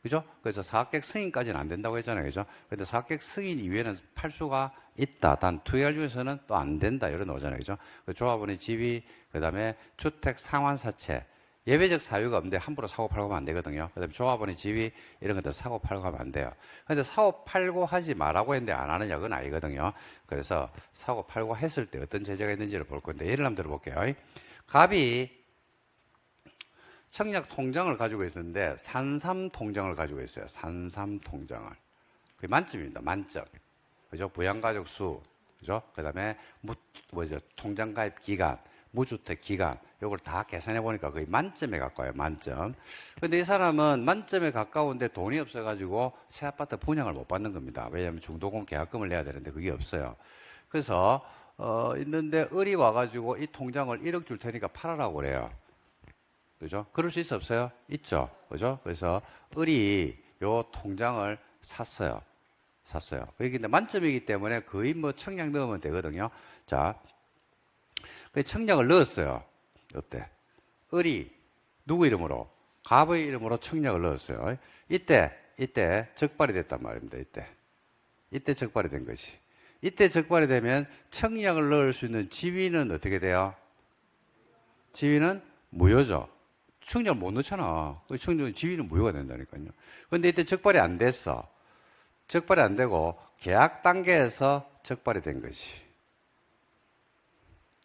그죠? 그래서 사학객 승인까지는 안 된다고 했잖아요. 그죠? 근데 사학객 승인 이외에는 팔 수가 있다. 단 투기할 중에서는 또 안 된다. 이런 거잖아요. 그죠? 그 조합원의 지위, 그 다음에 주택 상환 사채. 예외적 사유가 없는데 함부로 사고 팔고 하면 안 되거든요. 그 다음에 조합원의 지위, 이런 것들 사고 팔고 하면 안 돼요. 근데 사고 팔고 하지 말라고 했는데 안 하느냐, 그건 아니거든요. 그래서 사고 팔고 했을 때 어떤 제재가 있는지를 볼 건데, 예를 한번 들어볼게요. 갑이 청약 통장을 가지고 있었는데 산삼 통장을 가지고 있어요. 산삼 통장을. 그게 만점입니다. 만점. 그죠? 부양가족 수. 그죠? 그 다음에 통장 가입 기간, 무주택 기간. 요걸 다 계산해 보니까 거의 만점에 가까워요. 만점. 근데 이 사람은 만점에 가까운데 돈이 없어가지고 새 아파트 분양을 못 받는 겁니다. 왜냐하면 중도금 계약금을 내야 되는데 그게 없어요. 그래서 있는데 을이 와가지고 이 통장을 1억 줄 테니까 팔아라고 그래요. 그죠? 그럴 수 있어 없어요? 있죠. 그죠? 그래서 을이 요 통장을 샀어요. 근데 만점이기 때문에 거의 뭐 청약 넣으면 되거든요. 자, 그 청약을 넣었어요. 이때 을이 누구 이름으로? 갑의 이름으로 청약을 넣었어요. 이때 적발이 됐단 말입니다. 이때 적발이 된 것이. 이때 적발이 되면 청약을 넣을 수 있는 지위는 어떻게 돼요? 지위는 무효죠. 청약을 못 넣잖아. 청약 지위는 무효가 된다니까요. 그런데 이때 적발이 안 됐어. 적발이 안 되고 계약 단계에서 적발이 된 것이.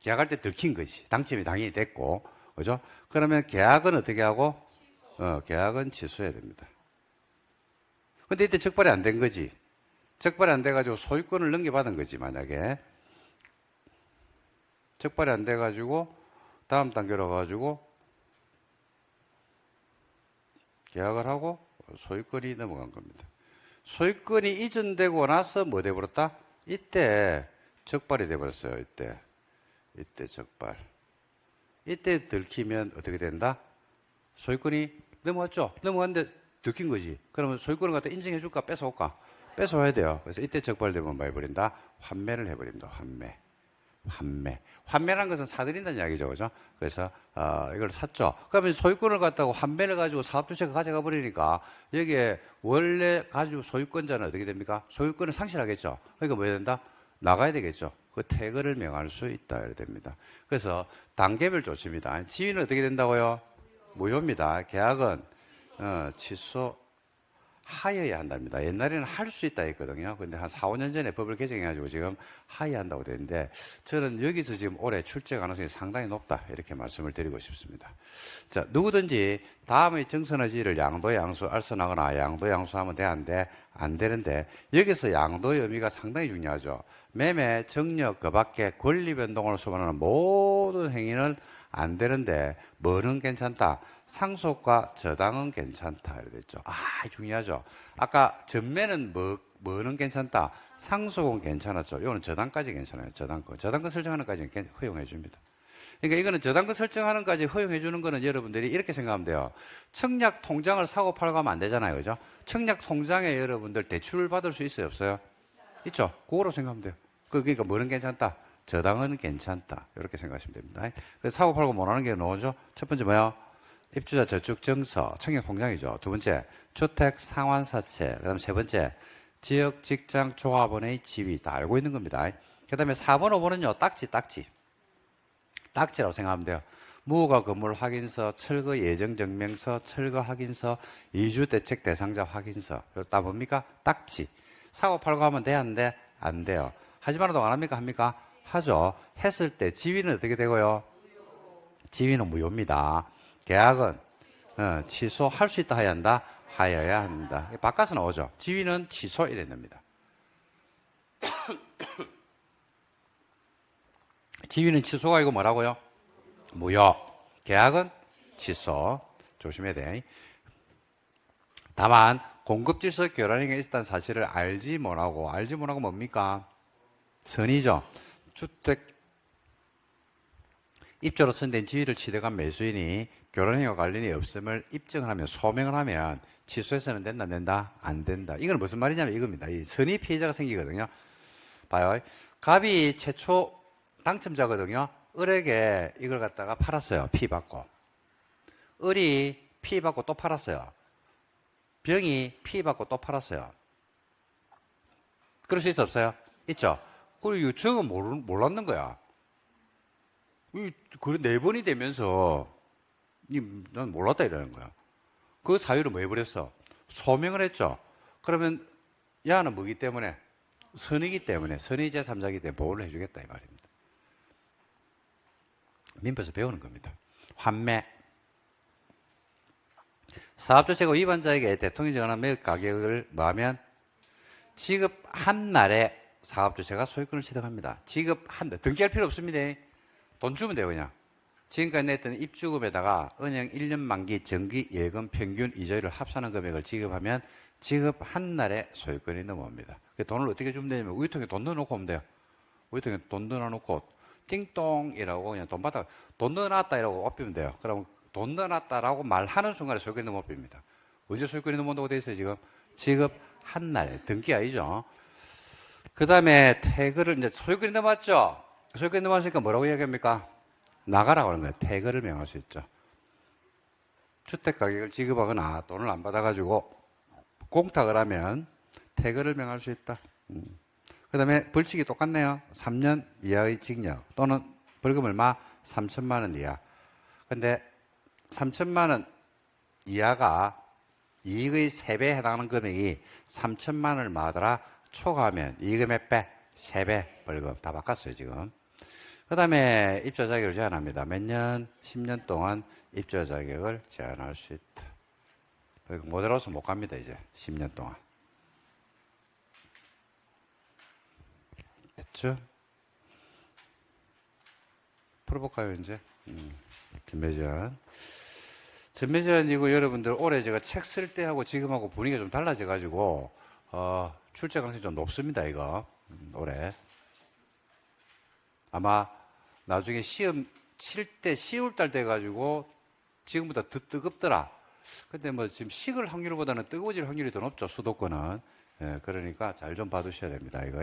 계약할 때 들킨 것이. 당첨이 당연히 됐고, 그죠? 그러면 계약은 어떻게 하고? 계약은 취소해야 됩니다. 근데 이때 적발이 안 된 거지. 적발이 안 돼가지고 소유권을 넘겨받은 거지, 만약에. 적발이 안 돼가지고, 다음 단계로 가가지고, 계약을 하고 소유권이 넘어간 겁니다. 소유권이 이전되고 나서 뭐 돼버렸다? 이때 적발이 돼버렸어요. 이때 적발. 이때 들키면 어떻게 된다? 소유권이 넘어갔죠? 넘어갔는데 들킨 거지. 그러면 소유권을 갖다 인정해 줄까? 뺏어올까? 뺏어와야 돼요. 그래서 이때 적발되면 뭐 해버린다? 환매를 해버립니다. 환매. 환매라는 것은 사들인다는 이야기죠. 그죠? 그래서, 이걸 샀죠. 그러면 소유권을 갖다가 환매를 가지고 사업주체가 가져가 버리니까 여기에 원래 가지고 소유권자는 어떻게 됩니까? 소유권을 상실하겠죠. 그러니까 뭐 해야 된다? 나가야 되겠죠. 그 퇴거를 명할 수 있다. 이렇게 됩니다. 그래서 단계별 조치입니다. 지위는 어떻게 된다고요? 무효입니다. 계약은, 취소하여야 한답니다. 옛날에는 할 수 있다 했거든요. 근데 한 4, 5년 전에 법을 개정해가지고 지금 하여야 한다고 되는데 저는 여기서 지금 올해 출제 가능성이 상당히 높다. 이렇게 말씀을 드리고 싶습니다. 자, 누구든지 다음의 정선의 지위를 양도, 양수, 알선하거나 양도, 양수하면 되는데 안 되는데 여기서 양도의 의미가 상당히 중요하죠. 매매, 정력, 그 밖에 권리 변동을 수반하는 모든 행위는 안 되는데 뭐는 괜찮다? 상속과 저당은 괜찮다. 이렇게 됐죠. 중요하죠. 아까 전매는 뭐는 괜찮다? 상속은 괜찮았죠. 이거는 저당까지 괜찮아요. 저당권 설정하는 까지는 허용해 줍니다. 그러니까 이거는 저당권 설정하는 까지 허용해 주는 거는 여러분들이 이렇게 생각하면 돼요. 청약 통장을 사고 팔고 하면 안 되잖아요. 그죠? 청약 통장에 여러분들 대출을 받을 수 있어요, 없어요? 있죠? 그거로 생각하면 돼요. 그러니까 뭐는 괜찮다? 저당은 괜찮다. 이렇게 생각하시면 됩니다. 그래서 사고 팔고 못 하는 게 뭐죠? 첫 번째 뭐야? 입주자 저축 증서, 청약 통장이죠. 두 번째, 주택 상환사채. 그다음 세 번째, 지역 직장 조합원의 지위. 다 알고 있는 겁니다. 그다음에 4번, 5번은요, 딱지라고 생각하면 돼요. 무허가 건물 확인서, 철거 예정 증명서, 철거 확인서, 이주 대책 대상자 확인서. 이거 다 뭡니까? 딱지. 사고 팔고 하면 돼, 안 돼? 안 돼요. 하지만 안 합니까? 합니까? 하죠. 했을 때 지위는 어떻게 되고요? 지위는 무효입니다. 계약은 취소할 수 있다, 해야 한다? 하여야 한다. 바꿔서 나오죠. 지위는 취소 이래 됩니다. 지위는 취소가 아니고 뭐라고요? 무효. 계약은 취소. 조심해야 돼. 다만 공급질서 교란행위가 있었다는 사실을 알지 못하고 뭡니까? 선이죠. 주택 입주로 선된 지위를 취득한 매수인이 교란행위와 관련이 없음을 입증을 하면, 소명을 하면 취소해서는 된다, 안 된다? 안 된다. 이건 무슨 말이냐면 이겁니다. 이 선의 피해자가 생기거든요. 봐요. 갑이 최초 당첨자거든요. 을에게 이걸 갖다가 팔았어요. 피 받고. 을이 피 받고 또 팔았어요. 병이 피 받고 또 팔았어요. 그럴 수 있어, 없어요? 있죠. 그리고 유청은 몰랐는 거야. 그 네 번이 되면서 난 몰랐다 이러는 거야. 그 사유를 뭐 해버렸어? 소명을 했죠. 그러면 야는 뭐기 때문에? 선이기 때문에, 선의 제3자이기 때문에 보호를 해주겠다 이 말입니다. 민법에서 배우는 겁니다. 환매. 사업주체가 위반자에게 대통령이 정하는 매입 가격을 뭐하면 지급한 날에 사업주체가 소유권을 취득합니다. 지급한 날. 등기할 필요 없습니다. 돈 주면 돼요, 그냥. 지금까지 냈던 입주금에다가 은행 1년 만기 정기 예금 평균 이자율을 합산한 금액을 지급하면 지급한 날에 소유권이 넘어옵니다. 돈을 어떻게 주면 되냐면 우유통에 돈 넣어놓고 오면 돼요. 우유통에 돈 넣어놓고 띵똥이라고 그냥 돈 넣어놨다 이라고 엎이면 돼요. 그럼 돈 넣어놨다라고 말하는 순간에 소유권이 넘어옵니다. 언제 소유권이 넘어온다고 돼 있어요, 지금? 지급한 날에. 등기 아니죠. 그 다음에 태거를, 이제 소유권이 넘어왔죠? 소유권이 넘어왔으니까 뭐라고 이야기합니까? 나가라고 하는 거예요. 태거를 명할 수 있죠. 주택 가격을 지급하거나 돈을 안 받아가지고 공탁을 하면 태거를 명할 수 있다. 그 다음에 벌칙이 똑같네요. 3년 이하의 징역 또는 벌금 얼마? 3천만 원 이하. 근데 3천만 원 이하가 이익의 3배에 해당하는 금액이 3천만 원을 마더라 초과하면 이익의 몇 배? 3배 벌금. 다 바꿨어요, 지금. 그 다음에 입주자 자격을 제한합니다. 몇 년? 10년 동안 입주자 자격을 제한할 수 있다. 모델하우스 못 갑니다, 이제. 10년 동안. 됐죠? 풀어볼까요, 이제? 전매제한. 전매제한이고, 여러분들 올해 제가 책 쓸 때하고 지금하고 분위기가 좀 달라져가지고, 출제 가능성이 좀 높습니다, 이거. 올해. 아마 나중에 시험 칠 때 10월달 돼가지고 지금보다 더 뜨겁더라. 근데 뭐 지금 식을 확률보다는 뜨거워질 확률이 더 높죠, 수도권은. 예, 그러니까 잘 좀 봐두셔야 됩니다, 이거.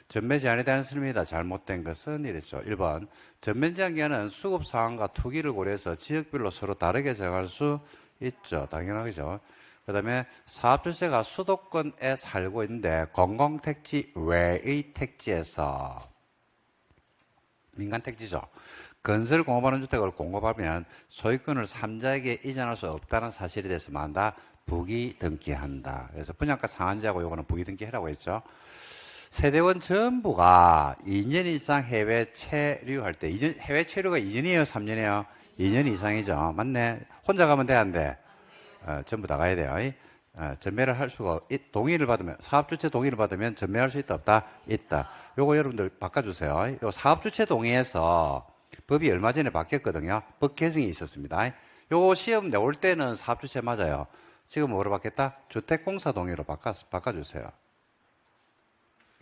전매 제한에 대한 설명이다. 잘못된 것은 이랬죠. 1번. 전매 제한 기한은 수급 상황과 투기를 고려해서 지역별로 서로 다르게 정할 수 있죠. 당연하죠. 그 다음에 사업주체가 수도권에 살고 있는데 공공택지 외의 택지에서 민간택지죠. 건설 공급하는 주택을 공급하면 소유권을 3자에게 이전할 수 없다는 사실에 대해서 만다 부기 등기한다. 그래서 분양가 상한제하고 요거는 부기 등기해라고 했죠. 세대원 전부가 2년 이상 해외 체류할 때, 해외 체류가 2년이에요, 3년이에요? 2년 이상이죠. 맞네. 혼자 가면 돼, 안 돼? 전부 다 가야 돼요. 전매를 할 수가, 동의를 받으면, 사업주체 동의를 받으면 전매할 수 있다, 없다? 있다. 요거 여러분들 바꿔주세요. 요 사업주체 동의에서 법이 얼마 전에 바뀌었거든요. 법 개정이 있었습니다. 요 시험 내올 때는 사업주체 맞아요. 지금 뭐로 바뀌었다? 주택공사 동의로 바꿔주세요.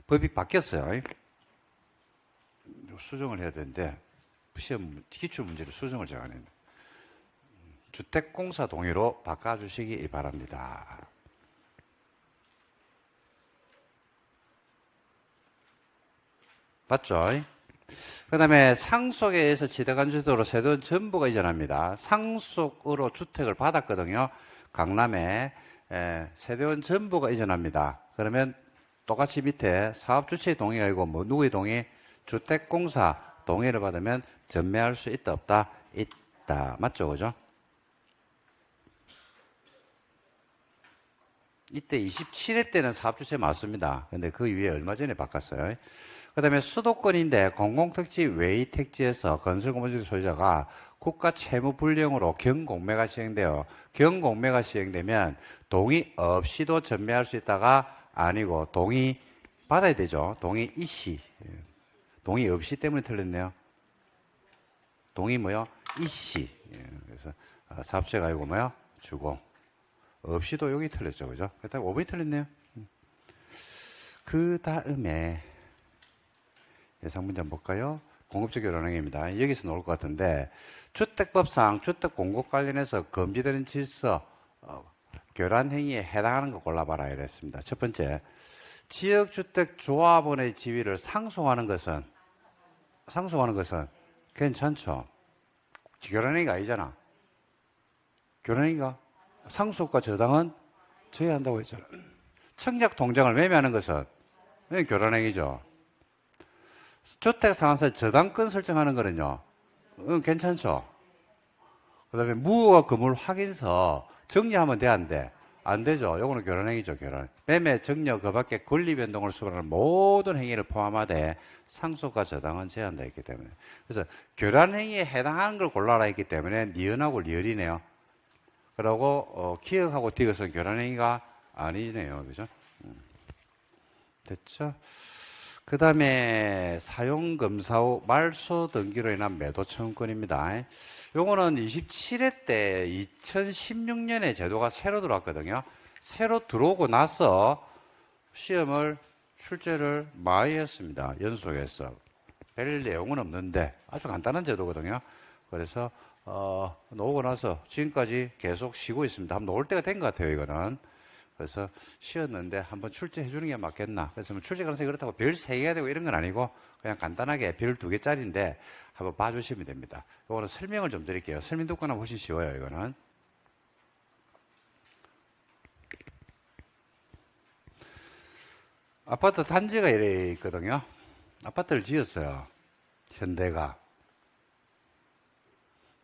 법이 바뀌었어요. 수정을 해야 되는데, 시험 기출문제로 수정을 제가 안 했는데 주택공사 동의로 바꿔주시기 바랍니다. 맞죠? 그 다음에 상속에 의해서 취득한 주택으로 세대원 전부가 이전합니다. 상속으로 주택을 받았거든요. 강남에 세대원 전부가 이전합니다. 그러면 똑같이 밑에 사업주체의 동의가 아니고 뭐 누구의 동의? 주택공사 동의를 받으면 전매할 수 있다 없다? 있다. 맞죠? 그죠? 이때 27회 때는 사업주체 맞습니다. 근데 그 위에 얼마 전에 바꿨어요. 그 다음에 수도권인데 공공택지 외의 택지에서 건설공모주택 소유자가 국가 채무 불이행으로 경공매가 시행돼요. 경공매가 시행되면 동의 없이도 전매할 수 있다가 아니고 동의 받아야 되죠. 동의 이시. 동의 없이 때문에 틀렸네요. 동의 뭐요? 이시. 그래서 사업주체가 아니고 뭐요? 주공. 없이도 여기 틀렸죠. 그죠? 그 다음에 5번이 틀렸네요. 그 다음에 예상 문제 한번 볼까요? 공급적 교란행위입니다. 여기서 나올 것 같은데 주택법상 주택 공급 관련해서 금지되는 질서 교란행위에 해당하는 거 골라봐라 이랬습니다. 첫 번째, 지역주택 조합원의 지위를 상속하는 것은 괜찮죠. 교란행위가 아니잖아. 교란행위가 상속과 저당은 제외한다고 했잖아. 청약 통장을 매매하는 것은 교란행위죠. 주택상한세 저당권 설정하는 거는요, 괜찮죠. 그 다음에 무효가 건물 확인서 정리하면 돼, 안 돼? 안 되죠. 요거는 교란행위죠, 교란. 매매, 정려, 그 밖에 권리 변동을 수반하는 모든 행위를 포함하되 상속과 저당은 제한되어 있기 때문에. 그래서 교란행위에 해당하는 걸 골라라 했기 때문에 니은하고 리을이네요. 그러고 기억하고 디귿은 교란행위가 아니네요. 그죠? 됐죠? 그 다음에 사용검사 후 말소 등기로 인한 매도 청구권입니다. 요거는 27회 때 2016년에 제도가 새로 들어왔거든요. 새로 들어오고 나서 시험을 출제를 많이 했습니다. 연속해서. 별 내용은 없는데 아주 간단한 제도거든요. 그래서 나오고 나서 지금까지 계속 쉬고 있습니다. 한번 나올 때가 된 것 같아요, 이거는. 그래서 쉬었는데 한번 출제해 주는 게 맞겠나. 그래서 뭐 출제 가능성이 그렇다고 별 3개가 되고 이런 건 아니고 그냥 간단하게 별 2개짜리인데 한번 봐주시면 됩니다. 이거는 설명을 좀 드릴게요. 설명 듣고 나면 훨씬 쉬워요, 이거는. 아파트 단지가 이래 있거든요. 아파트를 지었어요. 현대가.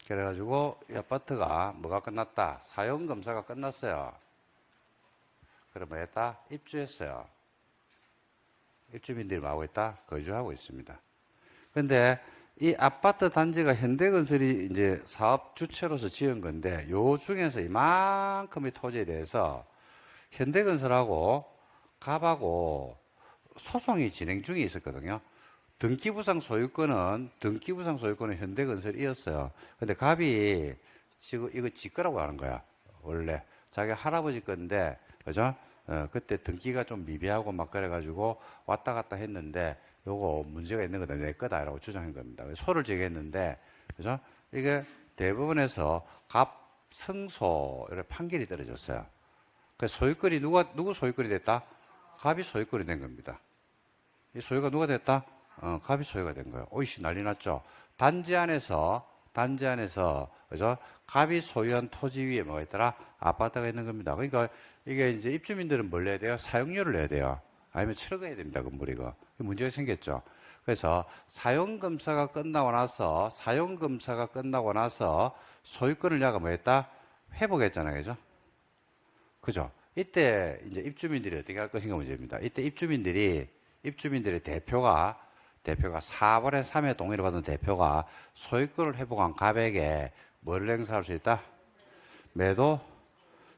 그래가지고 이 아파트가 뭐가 끝났다? 사용검사가 끝났어요. 그럼 뭐 했다? 입주했어요. 입주민들이 뭐하고 있다? 거주하고 있습니다. 근데 이 아파트 단지가 현대건설이 이제 사업 주체로서 지은 건데 요 중에서 이만큼의 토지에 대해서 현대건설하고 갑하고 소송이 진행 중에 있었거든요. 등기부상 소유권은 현대건설이었어요. 근데 갑이 지금 이거 지 거라고 하는 거야. 원래 자기 할아버지 건데, 그죠? 그때 등기가 좀 미비하고 막 그래가지고 왔다 갔다 했는데 요거 문제가 있는 거다, 내 거다라고 주장한 겁니다. 소를 제기했는데, 그죠? 이게 대부분에서 갑 승소 이렇게 판결이 떨어졌어요. 그 소유권이 누구 소유권이 됐다? 갑이 소유권이 된 겁니다. 이 소유가 누가 됐다? 갑이 소유가 된 거예요. 오이씨 난리 났죠. 단지 안에서 그죠? 갑이 소유한 토지 위에 뭐가 있더라? 아파트가 있는 겁니다. 그러니까 이게 이제 입주민들은 뭘 내야 돼요? 사용료를 내야 돼요. 아니면 철거해야 됩니다. 건물 이거. 문제가 생겼죠. 그래서 사용검사가 끝나고 나서 소유권을 야가 뭐 했다? 회복했잖아요. 그죠? 그죠? 이때 이제 입주민들이 어떻게 할 것인가 문제입니다. 이때 입주민들의 대표가 4분의 3의 동의를 받은 대표가 소유권을 회복한 갑에게 뭘 행사할 수 있다? 매도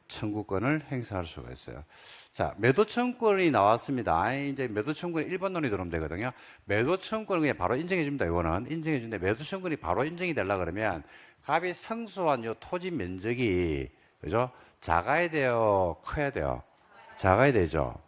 청구권을 행사할 수가 있어요. 자, 매도 청구권이 나왔습니다. 이제 매도 청구권이 1번 논이 들어오면 되거든요. 매도 청구권은 그냥 바로 인정해 줍니다. 이거는 인정해 주는데 매도 청구권이 바로 인정이 되려 그러면 갑이 승소한 요 토지 면적이 그죠? 작아야 돼요? 커야 돼요? 작아야 되죠.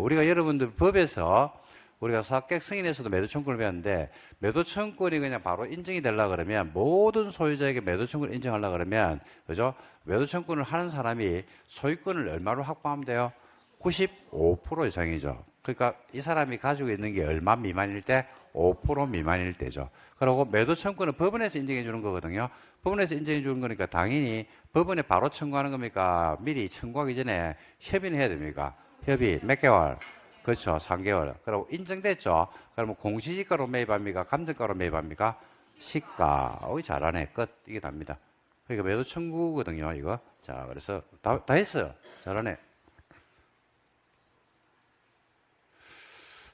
우리가 여러분들 법에서 우리가 사학객 승인에서도 매도 청구를 배웠는데 매도 청구권이 그냥 바로 인정이 되려고 그러면 모든 소유자에게 매도 청구를 인정하려고 그러면 그죠? 매도 청구를 하는 사람이 소유권을 얼마로 확보하면 돼요? 95% 이상이죠. 그러니까 이 사람이 가지고 있는 게 얼마 미만일 때? 5% 미만일 때죠. 그리고 매도 청구는 법원에서 인정해 주는 거거든요. 법원에서 인정해 주는 거니까 당연히 법원에 바로 청구하는 겁니까? 미리 청구하기 전에 협의는 해야 됩니까? 협의 몇 개월? 그렇죠. 3개월. 그리고 인정됐죠. 그러면 공시지가로 매입합니까? 감정가로 매입합니까? 시가. 어이, 잘하네. 끝. 이게 답니다. 그러니까 매도 청구거든요, 이거. 자, 그래서 다 했어요. 잘하네.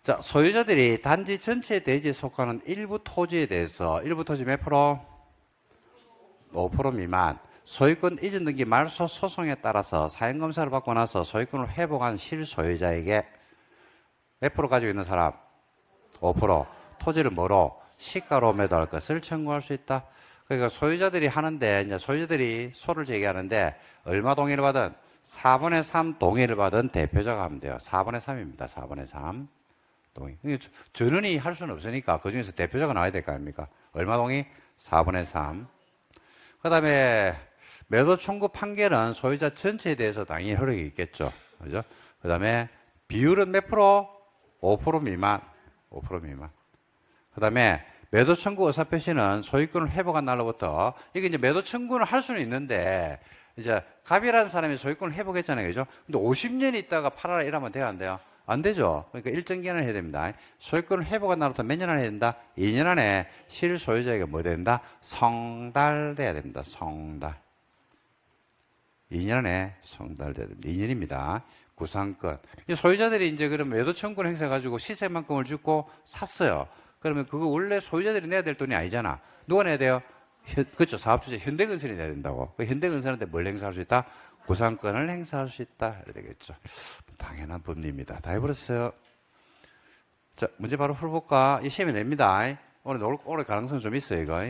자, 소유자들이 단지 전체 대지에 속하는 일부 토지에 대해서 일부 토지 몇 프로? 5% 미만. 소유권 이전 등기 말소 소송에 따라서 사행검사를 받고 나서 소유권을 회복한 실소유자에게 몇 프로 가지고 있는 사람? 5%. 토지를 뭐로? 시가로 매도할 것을 청구할 수 있다. 그러니까 소유자들이 하는데, 이제 소유자들이 소를 제기하는데, 얼마 동의를 받은? 4분의 3 동의를 받은 대표자가 하면 돼요. 4분의 3입니다. 4분의 3 동의. 전원이 할 수는 없으니까, 그 중에서 대표자가 나와야 될 거 아닙니까? 얼마 동의? 4분의 3. 그 다음에, 매도 청구 판결은 소유자 전체에 대해서 당연히 효력이 있겠죠. 그죠? 그 다음에, 비율은 몇 프로? 5% 미만. 5% 미만. 그 다음에, 매도 청구 의사표시는 소유권을 회복한 날로부터, 이게 이제 매도 청구는 할 수는 있는데, 이제 갑이라는 사람이 소유권을 회복했잖아요. 그죠? 근데 50년 있다가 팔아라 이러면 돼요? 안 돼요? 안 되죠. 그러니까 일정 기간을 해야 됩니다. 소유권을 회복한 날부터 몇 년 안에 해야 된다? 2년 안에 실소유자에게 뭐 된다? 성달돼야 됩니다. 성달. 2년 안에 성달돼야 됩니다. 2년입니다. 구상권. 소유자들이 이제 그럼 매도 청구를 행사해가지고 시세만큼을 주고 샀어요. 그러면 그거 원래 소유자들이 내야 될 돈이 아니잖아. 누가 내야 돼요? 그렇죠. 사업주체 현대건설이 내야 된다고. 그 현대건설한테 뭘 행사할 수 있다? 구상권을 행사할 수 있다. 이래야 되겠죠. 당연한 법리입니다. 다 해버렸어요. 자, 문제 바로 풀어볼까? 이 시험에 냅니다. 오늘 가능성 좀 있어요, 이거.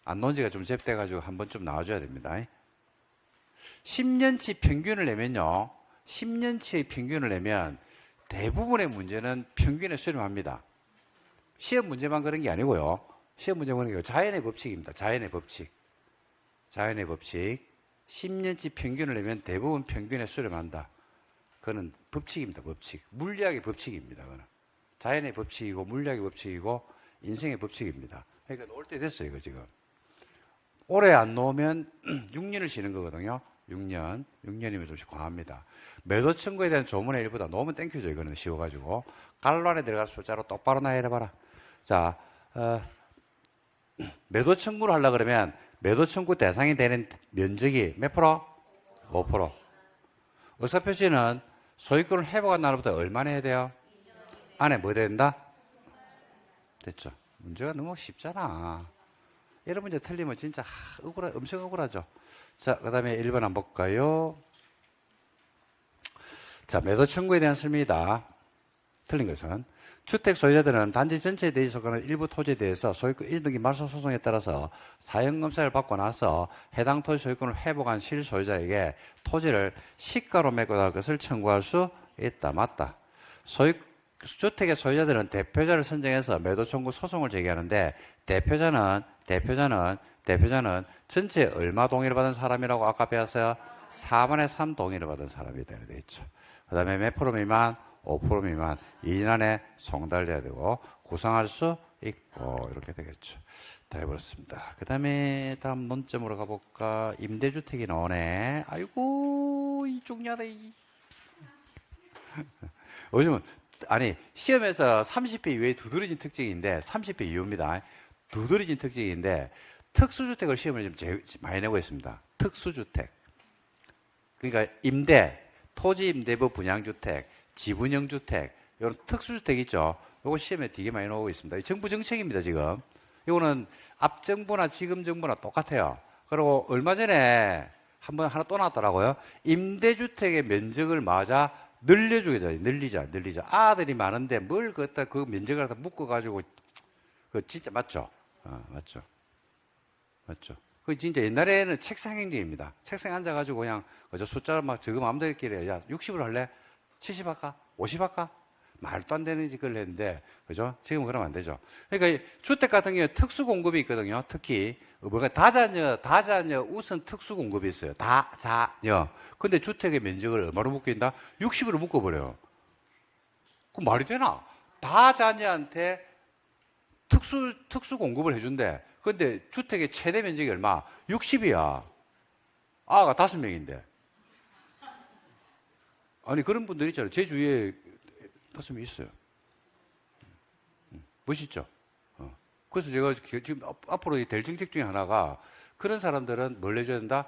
안 놓은 지가 좀 접돼가지고 한 번쯤 나와줘야 됩니다. 10년치 평균을 내면요. 10년치의 평균을 내면 대부분의 문제는 평균에 수렴합니다. 시험 문제만 그런 게 아니고요. 시험 문제만 그런 게 아니고 자연의 법칙입니다. 자연의 법칙. 자연의 법칙. 10년치 평균을 내면 대부분 평균에 수렴한다. 그거는 법칙입니다. 법칙. 물리학의 법칙입니다. 그거는. 자연의 법칙이고 물리학의 법칙이고 인생의 법칙입니다. 그러니까 놓을 때 됐어요. 이거 지금. 올해 안 놓으면 6년을 쉬는 거거든요. 6년. 6년이면 좀 과합니다. 매도 청구에 대한 조문의 일부다. 놓으면 땡큐죠. 이거는 쉬워가지고. 갈로 안에 들어갈 숫자로 똑바로 나열해봐라. 자, 매도 청구를 하려고 그러면 매도 청구 대상이 되는 면적이 몇 프로? 5%. 의사표시는 소유권을 회복한 날부터 얼마나 해야 돼요? 안에 뭐 된다? 됐죠. 문제가 너무 쉽잖아. 이런 문제 틀리면 진짜 엄청 억울하죠. 자, 그 다음에 1번 한번 볼까요? 자, 매도 청구에 대한 설명이다. 틀린 것은 주택 소유자들은 단지 전체에 대해 속하는 일부 토지에 대해서 소유권 이등기 말소 소송에 따라서 사형검사를 받고 나서 해당 토지 소유권을 회복한 실소유자에게 토지를 시가로 매도할 것을 청구할 수 있다. 맞다. 주택의 소유자들은 대표자를 선정해서 매도 청구 소송을 제기하는데 대표자는 전체 얼마 동의를 받은 사람이라고 아까 배웠어요? 4분의 3 동의를 받은 사람이 되어 있죠. 그 다음에 몇 프로 미만? 5% 미만 2년 안에 송달돼야 되고 구상할 수 있고 이렇게 되겠죠. 다 해버렸습니다. 그 다음에 다음 논점으로 가볼까? 임대주택이 나오네. 아이고 이쪽 야다. 요즘은 아니 시험에서 30회 이후에 두드러진 특징인데 30회 이후입니다. 두드러진 특징인데 특수주택을 시험을 좀 제일 많이 내고 있습니다. 특수주택. 그러니까 토지 임대부 분양주택, 지분형 주택, 이런 특수주택 있죠. 이거 시험에 되게 많이 나오고 있습니다. 정부 정책입니다, 지금. 이거는 앞 정부나 지금 정부나 똑같아요. 그리고 얼마 전에 한번 하나 또 나왔더라고요. 임대주택의 면적을 맞아 늘리자. 아들이 많은데 뭘 갖다 그 면적을 갖다 묶어가지고, 그 진짜 맞죠? 맞죠. 그 진짜 옛날에는 책상 행정입니다. 책상에 앉아가지고 그냥 숫자를 막 적으면 아무데나 야, 60으로 할래? 70 할까? 50 할까? 말도 안 되는 짓을 했는데, 그죠? 지금은 그러면 안 되죠. 그러니까 주택 같은 경우에 특수 공급이 있거든요. 특히 뭐가 다자녀 우선 특수 공급이 있어요. 다자녀. 근데 주택의 면적을 얼마로 묶인다? 60으로 묶어버려요. 그럼 말이 되나? 다자녀한테 특수 공급을 해준대. 근데 주택의 최대 면적이 얼마? 60이야. 아가 5명인데. 아니, 그런 분들 있잖아요. 제 주위에 5명 있어요. 멋있죠? 그래서 제가 지금 앞으로 될 정책 중에 하나가 그런 사람들은 뭘 해줘야 된다?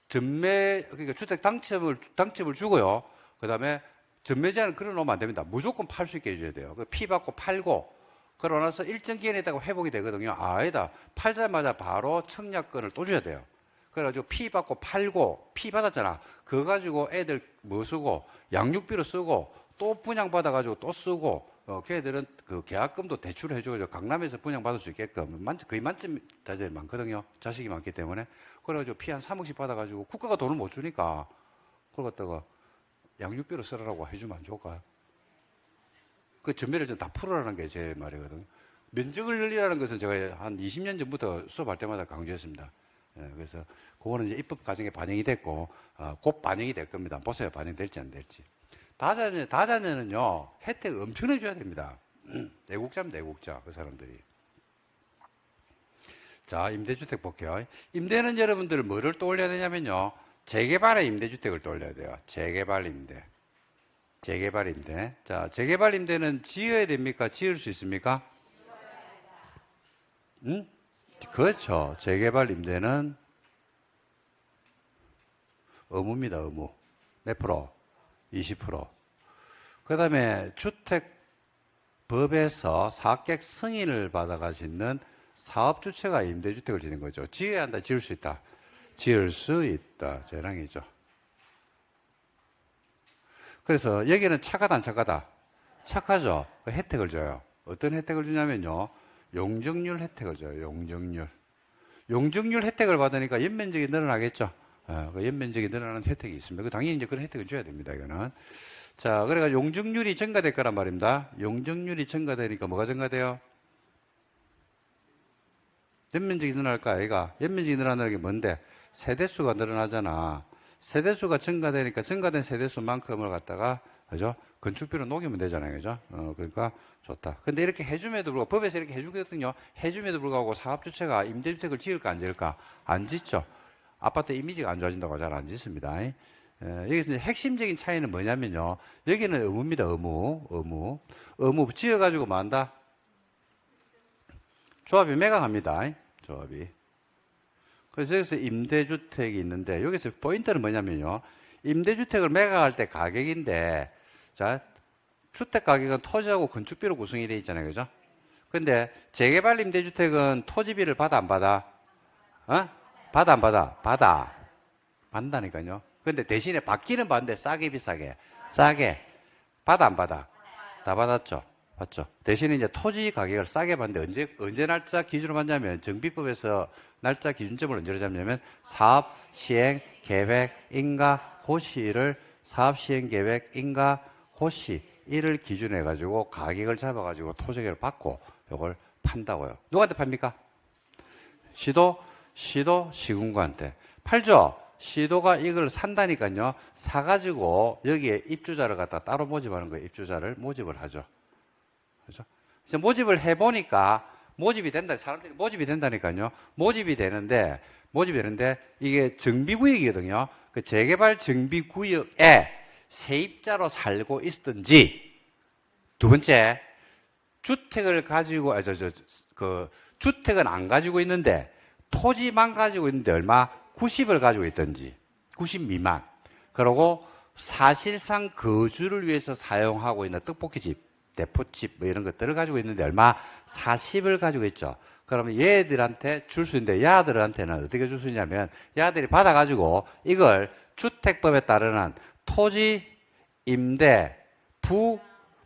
그러니까 주택 당첨을 주고요. 그 다음에 전매 제한을 걸어놓으면 안 됩니다. 무조건 팔 수 있게 해줘야 돼요. 피 받고 팔고, 그러고 나서 일정 기간에 있다가 회복이 되거든요. 아니다. 팔자마자 바로 청약권을 또 줘야 돼요. 그래가지고 피 받고 팔고, 피 받았잖아. 그거 가지고 애들 뭐 쓰고, 양육비로 쓰고, 또 분양받아가지고 또 쓰고, 걔들은 그 계약금도 대출을 해줘가지고 강남에서 분양받을 수 있게끔 거의 만점 다제 많거든요. 자식이 많기 때문에. 그래가지고 피 한 3억씩 받아가지고 국가가 돈을 못 주니까 그걸 갖다가 양육비로 쓰라고 해주면 안 좋을까요? 그 전매를 좀 다 풀어라는 게 제 말이거든요. 면적을 늘리라는 것은 제가 한 20년 전부터 수업할 때마다 강조했습니다. 그래서 그거는 이제 입법 과정에 반영이 됐고, 곧 반영이 될 겁니다. 보세요. 반영될지 안 될지. 다자녀는요, 혜택 엄청나게 줘야 됩니다. 애국자입니다, 애국자. 그 사람들이. 자, 임대주택 볼게요. 임대는 여러분들 뭐를 떠올려야 되냐면요, 재개발의 임대주택을 떠올려야 돼요. 재개발 임대. 자, 재개발 임대는 지어야 됩니까? 지을 수 있습니까? 응? 그렇죠. 재개발 임대는 의무입니다, 의무. 몇 프로? 20%. 그 다음에 주택법에서 사업계획 승인을 받아가지는 사업주체가 임대주택을 지는 거죠. 지어야 한다, 지을 수 있다. 지을 수 있다. 재량이죠. 그래서 여기는 착하다, 안 착하다? 착하죠. 혜택을 줘요. 어떤 혜택을 주냐면요, 용적률 혜택을 줘요. 용적률 혜택을 받으니까 연면적이 늘어나겠죠. 그 연면적이 늘어나는 혜택이 있습니다. 당연히 이제 그런 혜택을 줘야 됩니다, 이거는. 자, 그래가 용적률이 증가될 거란 말입니다. 용적률이 증가되니까 뭐가 증가돼요? 연면적이 늘어날까, 아이가? 연면적이 늘어나는 게 뭔데? 세대수가 늘어나잖아. 세대수가 증가되니까 증가된 세대수만큼을 갖다가, 그죠? 건축비로 녹이면 되잖아요, 그죠? 그러니까 좋다. 근데 이렇게 해줌에도 불구하고, 법에서 이렇게 해주거든요. 해줌에도 불구하고 사업주체가 임대주택을 지을까, 안 지을까? 안 짓죠. 아파트 이미지가 안 좋아진다고 잘 안 짓습니다. 여기서 핵심적인 차이는 뭐냐면요, 여기는 의무입니다, 의무 지어가지고 뭐 한다? 조합이 매각합니다. 조합이. 그래서 여기서 임대주택이 있는데, 여기서 포인트는 뭐냐면요, 임대주택을 매각할 때 가격인데, 자, 주택 가격은 토지하고 건축비로 구성이 되어 있잖아요, 그죠? 근데 재개발 임대주택은 토지비를 받아, 안 받아? 받아, 안 받아? 받아. 받는다니까요. 근데 대신에 받기는 받는데 싸게, 비싸게? 싸게. 받아, 안 받아? 다 받았죠. 맞죠? 대신에 이제 토지 가격을 싸게 받는데 언제 날짜 기준으로 받냐면, 정비법에서 날짜 기준점을 언제로 잡냐면 사업 시행 계획 인가 고시를 사업 시행 계획 인가 고시 이를 기준해 가지고 가격을 잡아 가지고 토지를 받고 이걸 판다고요. 누구한테 팝니까? 시군구한테 팔죠. 시도가 이걸 산다니까요. 사가지고 여기에 입주자를 갖다 따로 모집하는 거예요. 입주자를 모집을 하죠. 그죠? 이제 모집을 해보니까 모집이 된다. 사람들이 모집이 된다니까요. 모집이 되는데 이게 정비구역이거든요. 그 재개발 정비구역에 세입자로 살고 있든지, 두 번째, 주택을 가지고, 주택은 안 가지고 있는데, 토지만 가지고 있는데 얼마? 90을 가지고 있든지, 90 미만. 그리고 사실상 거주를 위해서 사용하고 있는 떡볶이집, 대포집 뭐 이런 것들을 가지고 있는데 얼마? 40을 가지고 있죠. 그러면 얘들한테 줄 수 있는데, 야들한테는 어떻게 줄 수 있냐면, 야들이 받아가지고 이걸 주택법에 따르는 토지 임대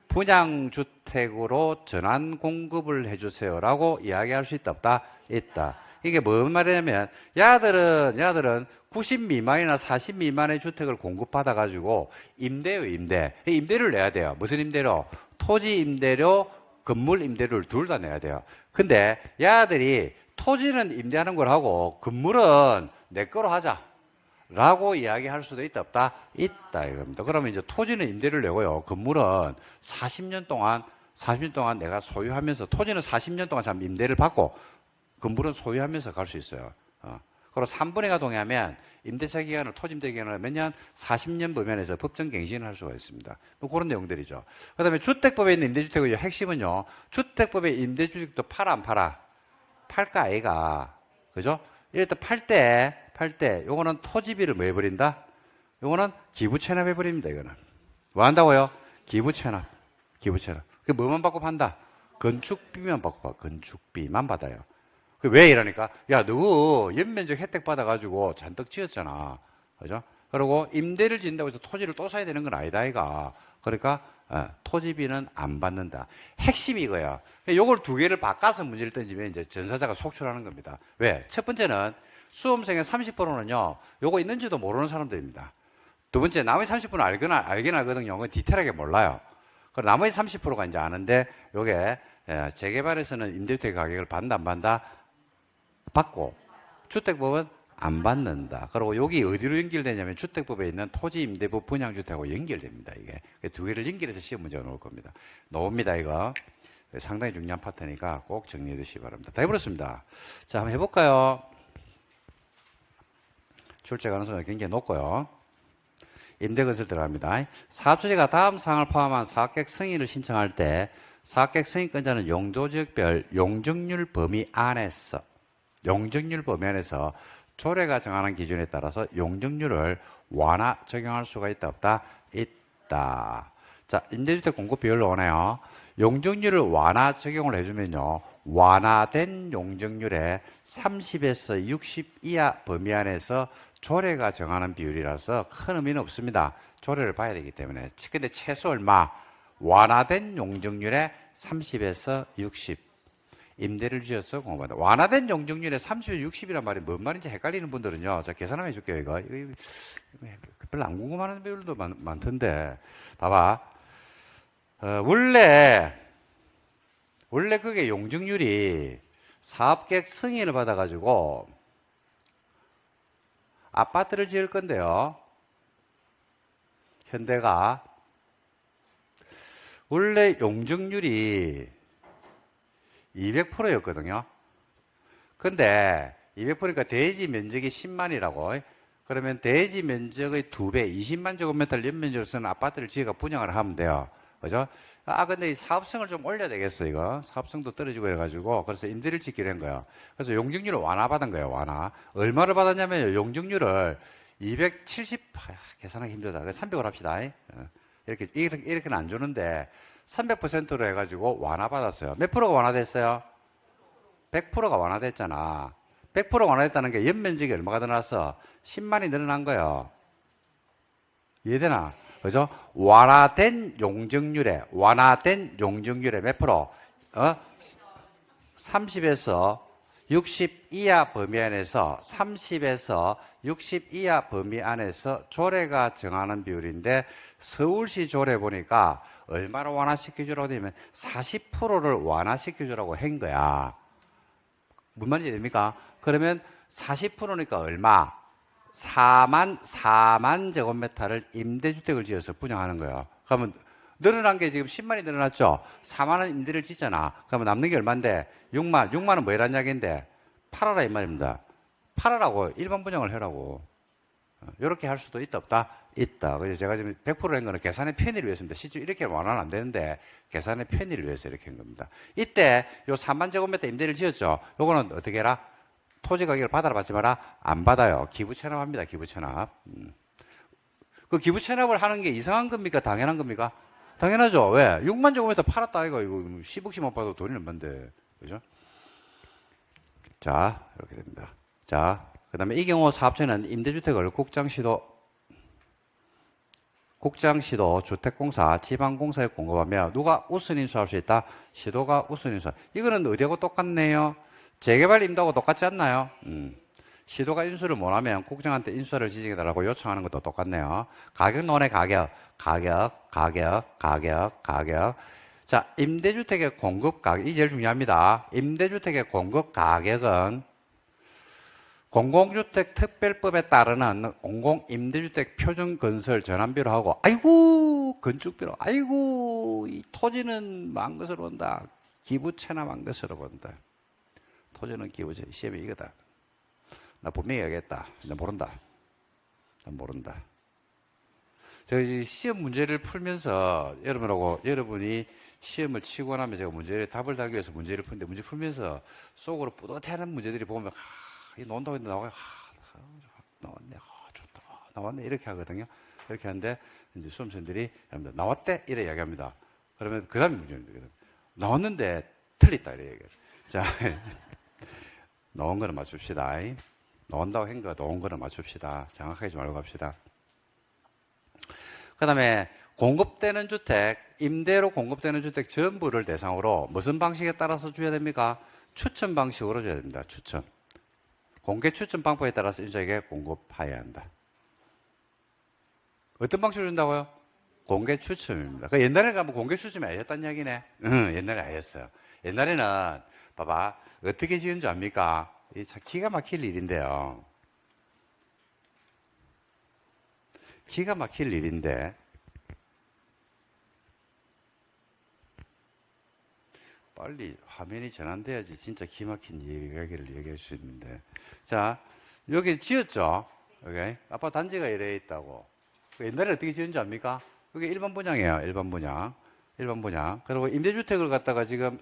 분양주택으로 전환 공급을 해주세요라고 이야기할 수 있다, 없다? 있다. 이게 뭔 말이냐면, 야들은 90 미만이나 40 미만의 주택을 공급받아가지고, 임대요, 임대. 임대료를 내야 돼요. 무슨 임대료? 토지 임대료, 건물 임대료를 둘 다 내야 돼요. 근데, 야들이 토지는 임대하는 걸 하고, 건물은 내 거로 하자. 라고 이야기할 수도 있다, 없다? 있다, 이겁니다. 그러면 이제 토지는 임대를 내고요. 건물은 40년 동안 내가 소유하면서, 토지는 40년 동안 참 임대를 받고, 건물은 소유하면서 갈 수 있어요. 그리고 3분의가 동의하면 임대차 기간을, 토지 임대 기간을 몇 년? 40년 범위안에서 법정 갱신을 할 수가 있습니다. 뭐 그런 내용들이죠. 그 다음에 주택법에 있는 임대주택의 핵심은요, 주택법의 임대주택도 팔아, 안 팔아? 팔까, 아이가. 그죠? 이럴 때 팔 때, 요거는 토지비를 뭐 해버린다? 요거는 기부 체납해버립니다, 이거는. 뭐 한다고요? 기부 체납. 그 뭐만 받고 판다? 건축비만 받고 봐. 건축비만 받아요. 왜 이러니까? 야, 너 연면적 혜택 받아가지고 잔뜩 지었잖아. 그죠? 그리고 임대를 진다고 해서 토지를 또 사야 되는 건 아니다, 이가. 그러니까, 토지비는 안 받는다. 핵심이 이거야. 요걸 두 개를 바꿔서 문제를 던지면 이제 전사자가 속출하는 겁니다. 왜? 첫 번째는 수험생의 30%는요, 요거 있는지도 모르는 사람들입니다. 두 번째, 나머지 30%는 알긴 알거든요. 그건 디테일하게 몰라요. 그리고 나머지 30%가 이제 아는데, 요게, 재개발에서는 임대주택 가격을 받는다, 안 받는다? 받고, 주택법은 안 받는다. 그리고 여기 어디로 연결되냐면, 주택법에 있는 토지임대부 분양주택하고 연결됩니다, 이게. 두 개를 연결해서 시험 문제가 나올 겁니다. 나옵니다, 이거. 상당히 중요한 파트니까 꼭 정리해 두시기 바랍니다. 다 해버렸습니다. 자, 한번 해볼까요? 출제 가능성이 굉장히 높고요. 임대건설 들어갑니다. 사업주체가 다음 사항을 포함한 사업계획 승인을 신청할 때 사업계획 승인권자는 용도지역별 용적률 범위 안에서 조례가 정하는 기준에 따라서 용적률을 완화 적용할 수가 있다, 없다? 있다. 자, 임대주택 공급 비율로 오네요. 용적률을 완화 적용을 해주면요, 완화된 용적률의 30에서 60 이하 범위 안에서 조례가 정하는 비율이라서 큰 의미는 없습니다. 조례를 봐야 되기 때문에. 근데 최소 얼마? 완화된 용적률의 30에서 60. 임대를 지어서 공급한다. 완화된 용적률의 30에서 60이란 말이 뭔 말인지 헷갈리는 분들은요, 자, 계산 한번 해줄게요, 이거 별로 안 궁금하는 비율도 많던데. 봐봐. 원래 그게 용적률이 사업계획 승인을 받아가지고 아파트를 지을 건데요. 현대가 원래 용적률이 200%였거든요. 근데 200%니까 대지 면적이 10만이라고. 그러면 대지 면적의 2배, 20만 제곱미터를 연면적으로 쓰는 아파트를 지어가 분양을 하면 돼요. 그죠? 근데 이 사업성을 좀 올려야 되겠어, 이거. 사업성도 떨어지고 해가지고. 그래서 임대를 짓기로 한 거예요. 그래서 용적률을 완화받은 거예요, 완화. 얼마를 받았냐면, 용적률을 270, 계산하기 힘들다. 300으로 합시다. 이렇게는 안 주는데, 300%로 해가지고 완화받았어요. 몇 프로가 완화됐어요? 100%가 완화됐잖아. 100% 완화됐다는 게 연면적이 얼마가 늘어났어? 10만이 늘어난 거예요. 이해되나? 그죠? 완화된 용적률에 몇 프로? 30에서 60 이하 범위 안에서 30에서 60 이하 범위 안에서 조례가 정하는 비율인데 서울시 조례 보니까 얼마로 완화시켜주라고 되면 40%를 완화시켜주라고 한 거야. 무슨 말인지 됩니까? 그러면 40%니까 얼마? 4만 제곱미터를 임대주택을 지어서 분양하는 거예요. 그러면 늘어난 게 지금 10만이 늘어났죠? 4만 원 임대를 짓잖아. 그러면 남는 게 얼마인데? 6만. 6만은 뭐라는 이야기인데? 팔아라 이 말입니다. 팔아라고. 일반 분양을 해라고. 이렇게 할 수도 있다 없다? 있다. 그래서 제가 지금 100% 한 거는 계산의 편의를 위해서입니다. 실제 이렇게 완화는 안 되는데 계산의 편의를 위해서 이렇게 한 겁니다. 이때 요 3만 제곱미터 임대를 지었죠? 요거는 어떻게 해라? 토지 가격을 받아라 받지 마라? 안 받아요. 기부 체납합니다. 기부 체납. 그 기부 체납을 하는 게 이상한 겁니까? 당연한 겁니까? 당연하죠. 왜? 6만 제곱미터 팔았다 이거 10억씩만 받아도 돈이 얼만데. 그죠? 자, 이렇게 됩니다. 자, 그 다음에 이 경우 사업체는 임대주택을 국장시도 주택공사, 지방공사에 공급하며 누가 우선 인수할 수 있다? 시도가 우선 인수. 이거는 어디하고 똑같네요? 재개발 임도하고 똑같지 않나요? 시도가 인수를 못하면 국정한테 인수를 지정해달라고 요청하는 것도 똑같네요. 가격 논의 가격. 자, 임대주택의 공급 가격. 이 제일 중요합니다. 임대주택의 공급 가격은 공공주택 특별법에 따르는 공공임대주택 표준건설 전환비로 하고, 아이고, 건축비로, 아이고, 이 토지는 만 것으로 본다. 기부채나 만 것으로 본다. 토지는 기부채. 시험이 이거다. 나 분명히 얘기했다. 나 모른다. 난 모른다. 제가 시험 문제를 풀면서 여러분이 시험을 치고 나면 제가 문제를 답을 달기 위해서 문제를 푸는데 문제 풀면서 속으로 뿌듯해하는 문제들이 보면 이 논다고 했는데 나와요. 나왔네. 좋다. 나왔네. 이렇게 하거든요. 이렇게 하는데 이제 수험생들이 나왔대 이래 이야기합니다. 그러면 그 다음에 문제입니다. 나왔는데 틀렸다 이래 얘기해요. 자, 나온 거는 맞춥시다. 나온다고 한 거 나온 거는 맞춥시다. 정확하게 좀 알고 갑시다. 그 다음에 공급되는 주택, 임대로 공급되는 주택 전부를 대상으로 무슨 방식에 따라서 줘야 됩니까? 추천 방식으로 줘야 됩니다. 추천. 공개 추천 방법에 따라서 인수에게 공급하여야 한다. 어떤 방식으로 준다고요? 공개 추첨입니다. 그 옛날에 가면 공개 추첨이 아니었다는 이야기네. 옛날에 아니었어요. 옛날에는 봐봐 어떻게 지은 줄 압니까? 이 참 기가 막힐 일인데요. 기가 막힐 일인데 빨리 화면이 전환돼야지 진짜 기막힌 이야기를 얘기할 수 있는데. 자, 여기 지었죠? 여기 아파트 단지가 이래 있다고. 옛날에 어떻게 지은지 압니까? 여기 일반 분양이에요. 일반 분양. 일반 분양. 그리고 임대주택을 갖다가 지금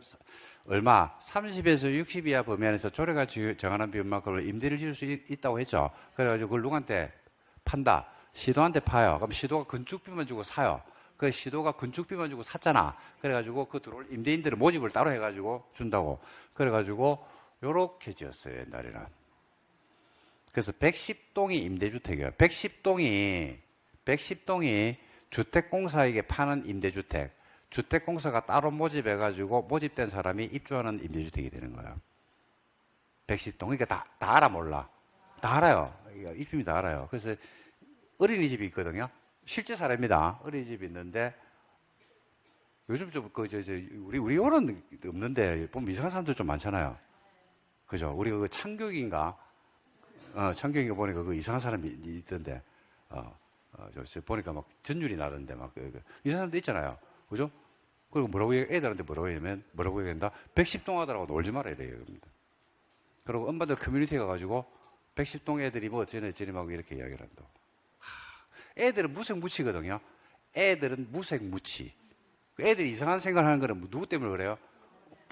얼마? 30에서 60 이하 범위 안에서 조례가 정하는 비율만큼으로 임대를 지을 수 있다고 했죠. 그래가지고 그걸 누구한테 판다? 시도한테 파요. 그럼 시도가 건축비만 주고 사요. 그 시도가 건축비만 주고 샀잖아. 그래가지고 그 들어올 임대인들을 모집을 따로 해가지고 준다고. 그래가지고 요렇게 지었어요. 옛날에는. 그래서 110동이 임대주택이에요. 110동이 주택공사에게 파는 임대주택. 주택공사가 따로 모집해가지고 모집된 사람이 입주하는 임대주택이 되는 거예요. 110동. 그러니까 다 알아 몰라. 다 알아요. 입주민이 다 알아요. 그래서 어린이집이 있거든요. 실제 사례입니다. 어린이집이 있는데 요즘 좀 우리 요런 없는데 보면 이상한 사람들 좀 많잖아요. 그죠? 우리 그 창교육인가? 창교육인가 보니까 그 이상한 사람이 있던데 저 보니까 막 전율이 나던데 막 이상한 사람도 있잖아요. 그죠? 그리고 애들한테 뭐라고 얘기한다? 110동 하더라고 놀지 마라 이래 얘기합니다. 그리고 엄마들 커뮤니티 가가지고 110동 애들이 뭐 어쩌니 막 이렇게 이야기를 한다고. 애들은 무색무취거든요. 애들은 무색무취. 애들이 이상한 생각을 하는 거는 누구 때문에 그래요?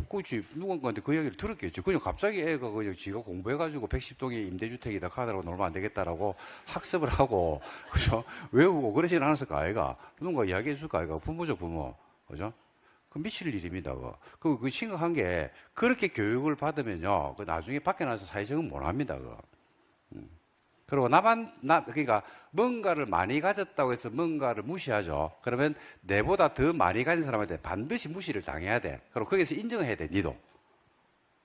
그렇지. 누군가한테 그 이야기를 들었겠지. 그냥 갑자기 애가 그냥 지가 공부해가지고 110동이 임대주택이다 카더라고 놀면 안 되겠다라고 학습을 하고, 그죠? 외우고 그러진 않았을 거 아이가. 누군가 이야기해 줄 거 아이가. 부모죠, 부모. 그죠? 그 미칠 일입니다. 그 심각한 게 그렇게 교육을 받으면요. 그 나중에 밖에 나가서 사회적은 못 합니다. 그리고 그러니까 뭔가를 많이 가졌다고 해서 뭔가를 무시하죠. 그러면 내보다 더 많이 가진 사람한테 반드시 무시를 당해야 돼. 그리고 거기서 인정을 해야 돼, 니도.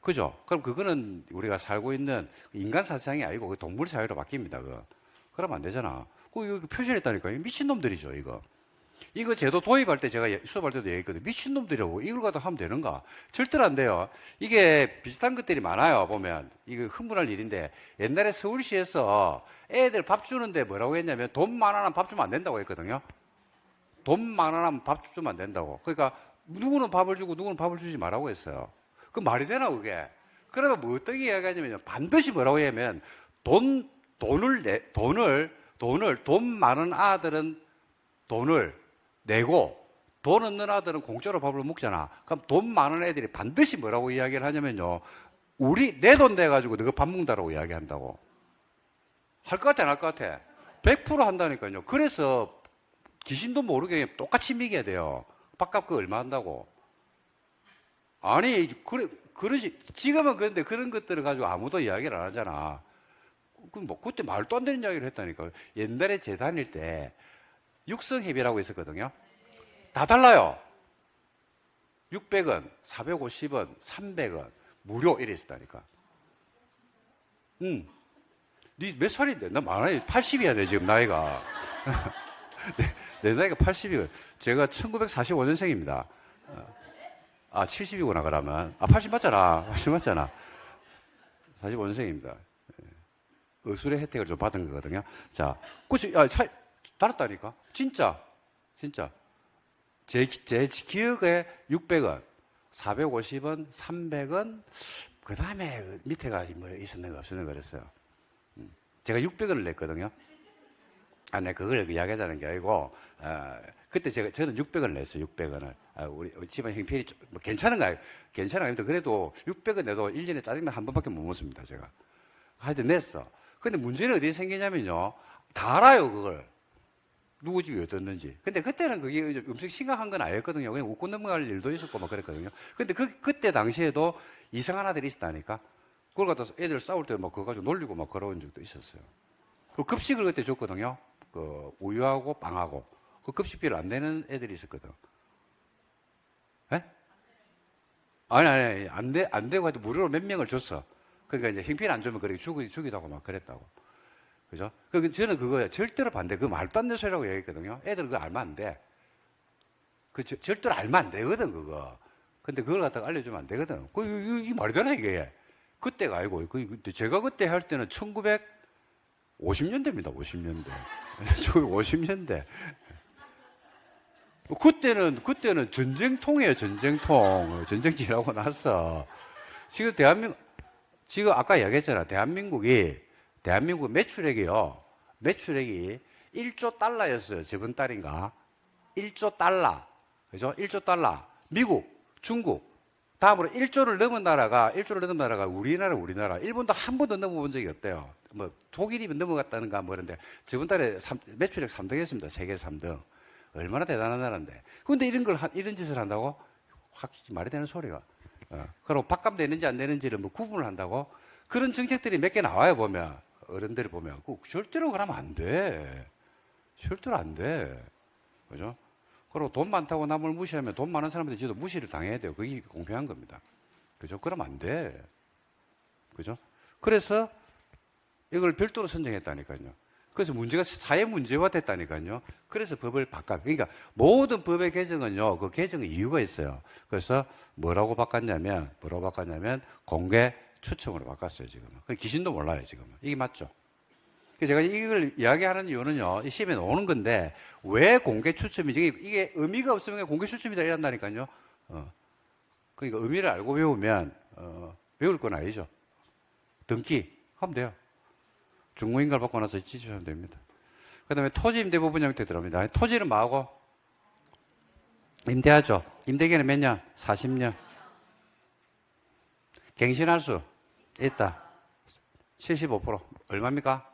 그죠? 그럼 그거는 우리가 살고 있는 인간 사상이 아니고 동물 사회로 바뀝니다. 그러면 안 되잖아. 이거 표시를 했다니까. 미친놈들이죠, 이거. 이거 제도 도입할 때 제가 수업할 때도 얘기했거든요. 미친놈들이라고 이걸 갖다 하면 되는가? 절대로 안 돼요. 이게 비슷한 것들이 많아요. 보면 이거 흥분할 일인데 옛날에 서울시에서 애들 밥 주는데 뭐라고 했냐면 돈 많아면 밥 주면 안 된다고 했거든요. 돈 많아면 밥 주면 안 된다고. 그러니까 누구는 밥을 주고 누구는 밥을 주지 말라고 했어요. 그 말이 되나 그게? 그러면 뭐 어떻게 이야기하냐면 반드시 뭐라고 하냐면 돈 많은 아들은 돈을 내고 돈 없는 아들은 공짜로 밥을 먹잖아. 그럼 돈 많은 애들이 반드시 뭐라고 이야기를 하냐면요. 내 돈 내가지고 너가 밥 먹는다라고 이야기한다고. 할 것 같아, 안 할 것 같아? 100% 한다니까요. 그래서 귀신도 모르게 똑같이 먹여야 돼요. 밥값 그 얼마 한다고. 아니, 그러지. 지금은 그런데 그런 것들을 가지고 아무도 이야기를 안 하잖아. 그때 말도 안 되는 이야기를 했다니까. 옛날에 제 다닐 때 육성회비라고 있었거든요. 다 달라요. 600원, 450원, 300원. 무료 이래 있었다니까. 응. 니 몇 살인데? 나 많아요. 80이야, 내 지금 나이가. 내 나이가 80이거든. 제가 1945년생입니다. 아, 70이구나, 그러면. 아, 80 맞잖아. 80 맞잖아. 45년생입니다. 의술의 혜택을 좀 받은 거거든요. 자, 그치, 달았다니까? 진짜. 제 기억에 600원, 450원, 300원, 그 다음에 밑에가 뭐 있었는 거 없었는 거 그랬어요. 제가 600원을 냈거든요. 아, 네, 그걸 이야기하자는 게 아니고, 그때 저는 600원을 냈어요, 600원을. 우리 집안 형편이 뭐 괜찮은가요? 괜찮아요. 그래도 600원 내도 1년에 짜장면 한 번밖에 못 먹습니다, 제가. 하여튼 냈어. 근데 문제는 어디에 생기냐면요. 다 알아요, 그걸. 누구 집이 어떻는지. 근데 그때는 그게 음식 심각한 건 아니었거든요. 그냥 웃고 넘어갈 일도 있었고 막 그랬거든요. 근데 그때 당시에도 이상한 아들이 있었다니까. 그걸 갖다서 애들 싸울 때 막 그거 가지고 놀리고 막 걸어온 적도 있었어요. 그 급식을 그때 줬거든요. 그 우유하고 빵하고. 그 급식비를 안 내는 애들이 있었거든. 에? 아니, 안 되고 하여튼 무료로 몇 명을 줬어. 그러니까 이제 형편 안 주면 그렇게 주기도 하고 막 그랬다고. 그죠? 저는 그거야. 절대로 반대. 그 말도 안 되는 소리라고 얘기했거든요. 애들 그거 알면 안 돼. 절대로 알면 안 되거든, 그거. 근데 그걸 갖다가 알려주면 안 되거든. 이 말이 되나, 이게? 그때가 아니고. 제가 그때 할 때는 1950년대입니다, 50년대. 1950년대. 그때는 전쟁통이에요, 전쟁통. 전쟁 지나고 나서. 지금 아까 이야기했잖아. 대한민국 매출액이 1조 달러였어요. 저번 달인가. 1조 달러. 그죠? 1조 달러. 미국, 중국. 다음으로 1조를 넘은 나라가 우리나라. 일본도 한 번도 넘어본 적이 없대요. 뭐, 독일이 넘어갔다는가 뭐 그런데 저번 달에 매출액 3등 했습니다. 세계 3등. 얼마나 대단한 나라인데. 근데 이런 짓을 한다고? 확 말이 되는 소리가. 그리고 밥값 내는지 안 내는지를 뭐 구분을 한다고? 그런 정책들이 몇 개 나와요, 보면. 어른들이 보면. 절대로 그러면 안 돼. 절대로 안 돼. 그죠? 그리고 돈 많다고 남을 무시하면 돈 많은 사람들이 저도 무시를 당해야 돼요. 그게 공평한 겁니다. 그죠? 그러면 안 돼. 그죠? 그래서 이걸 별도로 선정했다니까요. 그래서 문제가 사회 문제화 됐다니까요. 그래서 법을 그러니까 모든 법의 개정은요, 그 개정의 이유가 있어요. 그래서 뭐라고 바꿨냐면 공개 추첨으로 바꿨어요, 지금은. 귀신도 몰라요, 지금은. 이게 맞죠? 제가 이걸 이야기하는 이유는요, 이 시험에 나오는 건데, 왜 공개 추첨이지? 이게 의미가 없으면 공개 추첨이다 이란다니까요. 그러니까 의미를 알고 배우면, 배울 건 아니죠. 등기 하면 돼요. 중고인가를 받고 나서 지주하면 됩니다. 그 다음에 토지 임대 부분 형태 들어옵니다. 토지는 뭐하고? 임대하죠. 임대기간은 몇 년? 40년. 갱신할 수 있다. 75%. 얼마입니까?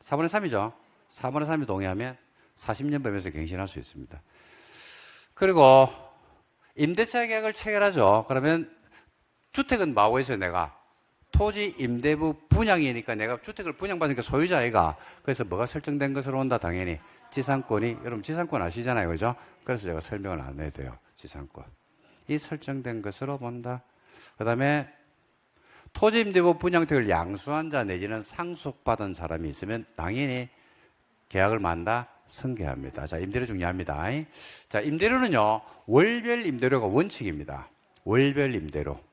4분의 3이죠. 4분의 3이 동의하면 40년 범위에서 갱신할 수 있습니다. 그리고 임대차 계약을 체결하죠. 그러면 주택은 뭐하고 있어요, 내가? 토지 임대부 분양이니까 내가 주택을 분양받으니까 소유자이가. 그래서 뭐가 설정된 것으로 온다, 당연히. 지상권이, 여러분 지상권 아시잖아요, 그죠? 그래서 제가 설명을 안 해야 돼요, 지상권. 이 설정된 것으로 본다. 그 다음에 토지 임대부 분양택을 양수한 자 내지는 상속받은 사람이 있으면 당연히 계약을 만다, 승계합니다. 자, 임대료 중요합니다. 자, 임대료는요, 월별 임대료가 원칙입니다. 월별 임대료.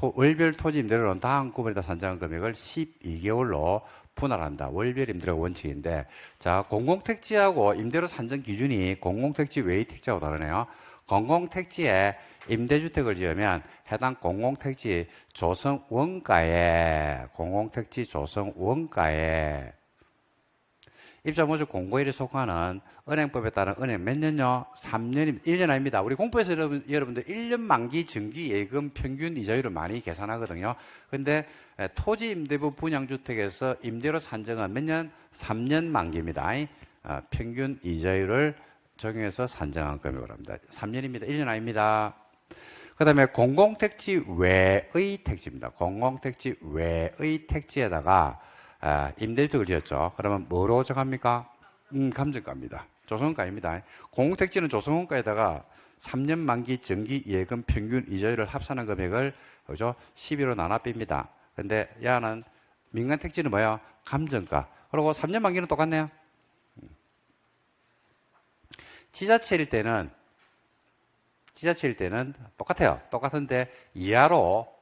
월별 토지 임대료는 다음 구분에다 산정한 금액을 12개월로 분할한다. 월별 임대료가 원칙인데, 자, 공공택지하고 임대료 산정 기준이 공공택지 외의 택지하고 다르네요. 공공택지에 임대주택을 지으면 해당 공공택지 조성 원가에 입자모집 공고일에 속하는 은행법에 따른 은행 몇 년요? 3년입니다. 1년 아닙니다. 우리 공부에서 여러분들 1년 만기 정기 예금 평균 이자율을 많이 계산하거든요. 근데 토지 임대부 분양주택에서 임대료 산정은 몇 년? 3년 만기입니다. 평균 이자율을 적용해서 산정한 금액을 합니다. 3년입니다. 1년 아닙니다. 그 다음에 공공택지 외의 택지입니다. 공공택지 외의 택지에다가 임대주택을 지었죠. 그러면 뭐로 정합니까? 감정가입니다. 조성원가입니다. 공공택지는 조성원가에다가 3년 만기 정기 예금 평균 이자율을 합산한 금액을 그죠? 12로 나눠 뺍니다. 근데 야는 민간 택지는 뭐야? 감정가. 그리고 3년 만기는 똑같네요. 지자체일 때는 똑같아요. 똑같은데 이하로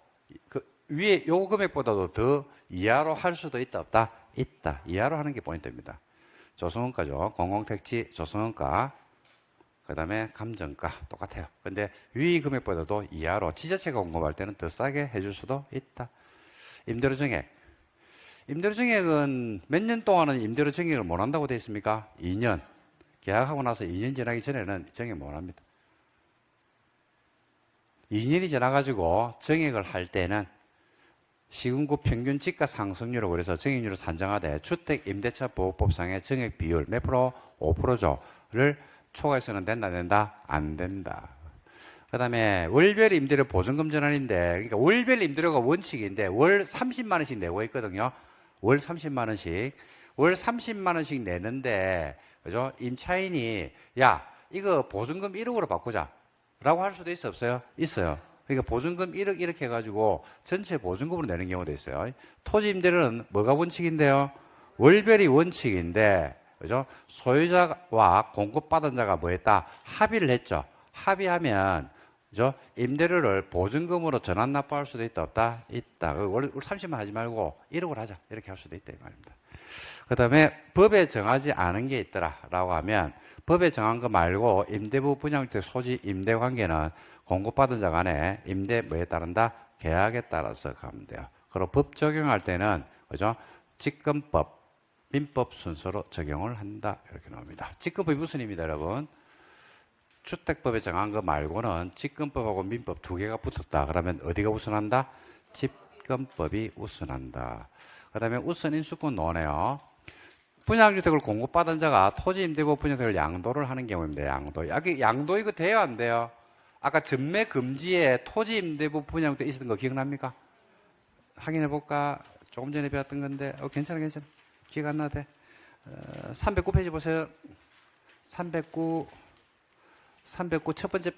그 위에 요 금액보다도 더 이하로 할 수도 있다 없다? 있다. 이하로 하는 게 포인트입니다. 조성원가죠. 공공택지 조성원가. 그 다음에 감정가 똑같아요. 근데 위 금액보다도 이하로 지자체가 공급할 때는 더 싸게 해줄 수도 있다. 임대료 정액. 임대료 정액은 몇 년 동안은 임대료 정액을 못 한다고 되어 있습니까? 2년. 계약하고 나서 2년 지나기 전에는 정액 못 합니다. 2년이 지나가지고 정액을 할 때는 시군구 평균 지가 상승률을 그래서 정액률을 산정하되 주택임대차 보호법상의 정액 비율 몇 프로? 5%를 초과해서는 된다, 안 된다? 안 된다. 그 다음에 월별 임대료 보증금 전환인데, 그러니까 월별 임대료가 원칙인데 월 30만 원씩 내고 있거든요. 월 30만 원씩. 월 30만 원씩 내는데, 그죠? 임차인이, 야, 이거 보증금 1억으로 바꾸자. 라고 할 수도 있어, 없어요? 있어요. 그러니까 보증금 1억 이렇게 해가지고 전체 보증금으로 내는 경우도 있어요. 토지 임대료는 뭐가 원칙인데요? 월별이 원칙인데, 그죠? 소유자와 공급받은 자가 뭐 했다? 합의를 했죠. 합의하면, 그죠? 임대료를 보증금으로 전환 납부할 수도 있다, 없다? 있다. 월 30만 하지 말고 1억을 하자. 이렇게 할 수도 있다, 이 말입니다. 그 다음에 법에 정하지 않은 게 있더라. 라고 하면, 법에 정한 거 말고 임대부 분양주택 소지 임대 관계는 공급받은 자 간에 임대 뭐에 따른다? 계약에 따라서 가면 돼요. 그리고 법 적용할 때는, 그죠? 직권법, 민법 순서로 적용을 한다. 이렇게 나옵니다. 직권법이 우선입니다, 여러분. 주택법에 정한 거 말고는 직권법하고 민법 두 개가 붙었다. 그러면 어디가 우선한다? 직권법이 우선한다. 그 다음에 우선 인수권 나오네요. 분양주택을 공급받은 자가 토지임대부 분양주택을 양도를 하는 경우입니다. 양도. 양도 이거 돼요, 안 돼요? 아까 전매 금지에 토지임대부 분양주택 있었던 거 기억납니까? 확인해 볼까? 조금 전에 배웠던 건데, 괜찮아. 기억 안 나대. 309페이지 보세요. 309 첫 번째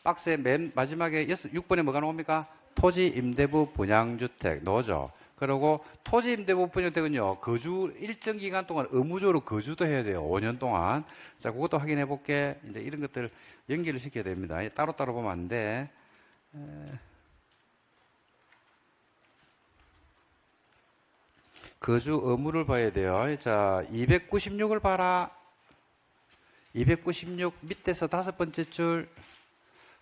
박스의 맨 마지막에 6번에 뭐가 나옵니까? 토지임대부 분양주택 넣어줘. 그리고 토지임대부 분양주택은요, 거주 일정 기간 동안 의무적으로 거주도 해야 돼요. 5년 동안. 자, 그것도 확인해 볼게. 이제 이런 것들 연결을 시켜야 됩니다. 따로따로 보면 안 돼. 거주 의무를 봐야 돼요. 자, 296을 봐라. 296 밑에서 5번째 줄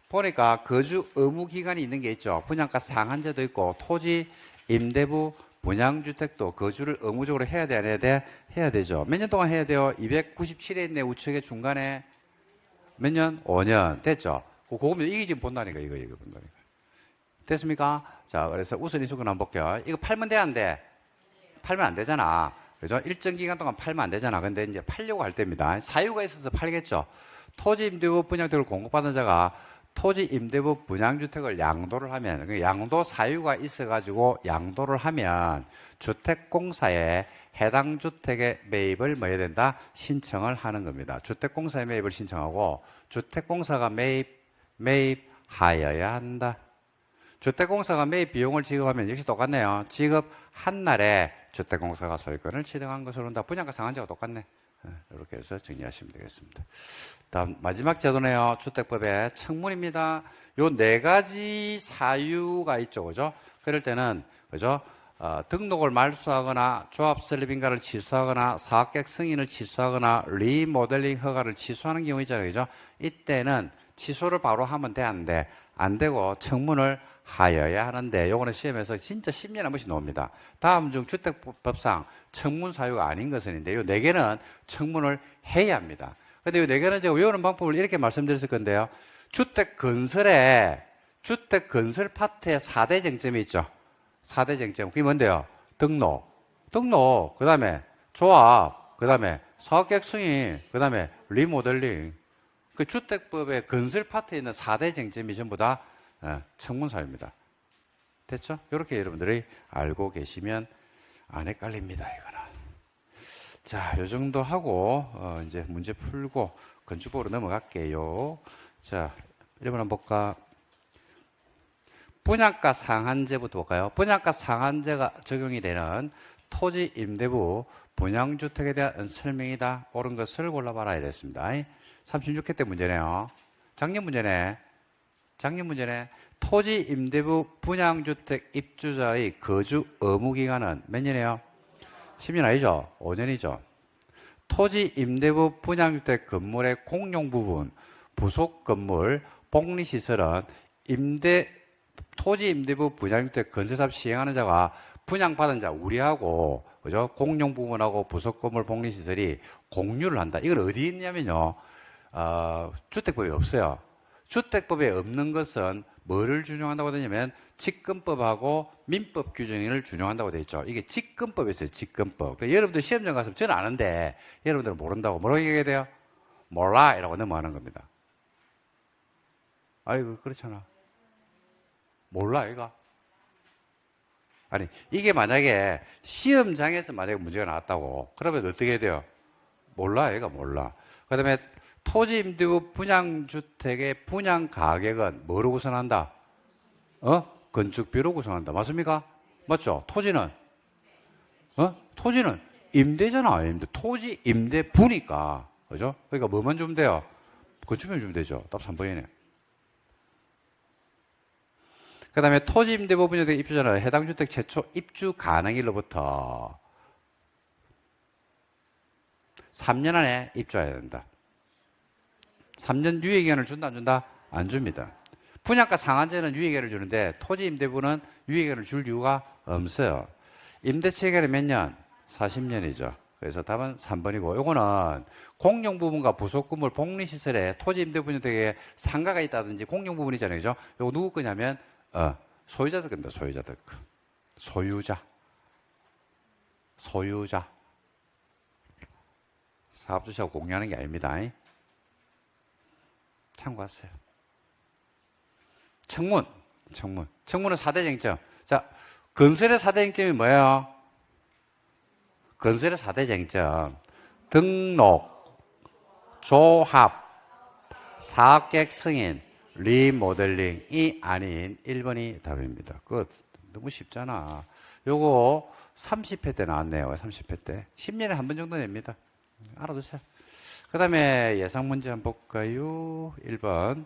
보니까 거주 의무 기간이 있는 게 있죠. 분양가 상한제도 있고 토지 임대부 분양주택도 거주를 의무적으로 해야 돼, 안 해야 돼? 해야 되죠. 몇 년 동안 해야 돼요? 297에 있네. 우측에 중간에 몇 년? 5년 됐죠. 그거면 이게 지금 본다니까. 이거 본다니까. 됐습니까? 자, 그래서 우선 이수권 한번 볼게요. 이거 팔면 돼, 안 돼? 팔면 안 되잖아. 그죠? 일정 기간 동안 팔면 안 되잖아. 근데 이제 팔려고 할 때입니다. 사유가 있어서 팔겠죠. 토지 임대부 분양주택을 공급받은 자가 토지 임대부 분양주택을 양도를 하면, 양도 사유가 있어가지고 양도를 하면 주택공사에 해당 주택의 매입을 뭐 해야 된다? 신청을 하는 겁니다. 주택공사의 매입을 신청하고 주택공사가 매입하여야 한다. 주택공사가 매입 비용을 지급하면 역시 똑같네요. 지급한 날에 주택공사가 소유권을 취득한 것으로 본다. 분양가 상한제가 똑같네. 이렇게 해서 정리하시면 되겠습니다. 다음 마지막 제도네요. 주택법의 청문입니다. 요 4가지 사유가 있죠, 그죠? 그럴 때는 그죠? 등록을 말소하거나 조합 설립인가를 취소하거나 사업계획 승인을 취소하거나 리모델링 허가를 취소하는 경우 있잖아요, 그죠? 이때는 취소를 바로 하면 돼, 안 돼? 안 되고 청문을 하여야 하는데, 요거는 시험에서 진짜 10년에 한 번씩 나옵니다. 다음 중 주택법상 청문 사유가 아닌 것은 있는데, 요 4개는 청문을 해야 합니다. 근데 요 4개는 제가 외우는 방법을 이렇게 말씀드렸을 건데요. 주택 건설 파트에 4대 쟁점이 있죠. 4대 쟁점. 그게 뭔데요? 등록, 그 다음에 조합, 그 다음에 사업계획 승인, 그 다음에 리모델링. 그 주택법의 건설 파트에 있는 4대 쟁점이 전부 다 청문 사유입니다. 됐죠? 이렇게 여러분들이 알고 계시면 안 헷갈립니다, 이거는. 자, 요 정도 하고 이제 문제 풀고 건축법으로 넘어갈게요. 자, 1번 한번 볼까? 분양가 상한제부터 볼까요? 분양가 상한제가 적용이 되는 토지 임대부 분양주택에 대한 설명이다. 옳은 것을 골라봐라 이랬습니다. 36회 때 문제네요. 작년 문제네. 작년 문제네. 토지 임대부 분양주택 입주자의 거주 의무 기간은 몇 년이에요? 10년 아니죠? 5년이죠. 토지 임대부 분양주택 건물의 공용 부분, 부속 건물, 복리시설은 토지 임대부 분양주택 건설사업 시행하는 자가 분양받은 자 우리하고 그죠? 공용 부분하고 부속 건물 복리시설이 공유를 한다. 이건 어디 있냐면요. 주택법에 없어요. 주택법에 없는 것은 뭐를 준용한다고 되냐면 직권법하고 민법 규정을 준용한다고 되어 있죠. 이게 직권법에 있어요. 직권법. 그러니까 여러분들 시험장 가서 저는 아는데 여러분들은 모른다고 뭐라고 얘기해야 돼요? 몰라 이라고 넘어가는 겁니다. 아니 그렇잖아. 몰라 이거. 아니 이게 만약에 시험장에서 만약에 문제가 나왔다고 그러면 어떻게 해야 돼요? 몰라 얘가 몰라. 그 다음에 토지 임대부 분양주택의 분양 가격은 뭐로 구성한다? 건축비로 구성한다. 맞습니까? 맞죠? 토지는? 토지는 임대잖아. 임대. 토지 임대부니까. 그죠? 그러니까 뭐만 주면 돼요? 건축비만 주면 되죠. 답 3번이네. 그 다음에 토지 임대부 분양주택 입주자는 해당 주택 최초 입주 가능일로부터 3년 안에 입주해야 된다. 3년 유예기간을 준다 안 준다? 안 줍니다. 분양가 상한제는 유예기간을 주는데 토지 임대부는 유예기간을 줄 이유가 없어요. 임대차 기간이 몇 년? 40년이죠. 그래서 답은 3번이고 요거는 공용 부분과 부속 건물 복리시설에 토지 임대분양주택에 상가가 있다든지 공용 부분이잖아요. 그죠? 요거 누구 거냐면 소유자들 겁니다. 소유자들 거. 소유자. 사업주시하고 공유하는 게 아닙니다. 참고하세요. 청문은 4대 쟁점. 자, 건설의 4대 쟁점이 뭐예요? 건설의 4대 쟁점. 등록, 조합, 사업계획 승인, 리모델링이 아닌 1번이 답입니다. 그거 너무 쉽잖아. 요거 30회 때 나왔네요. 30회 때. 10년에 한 번 정도 냅니다. 알아두세요. 그 다음에 예상 문제 한번 볼까요? 1번.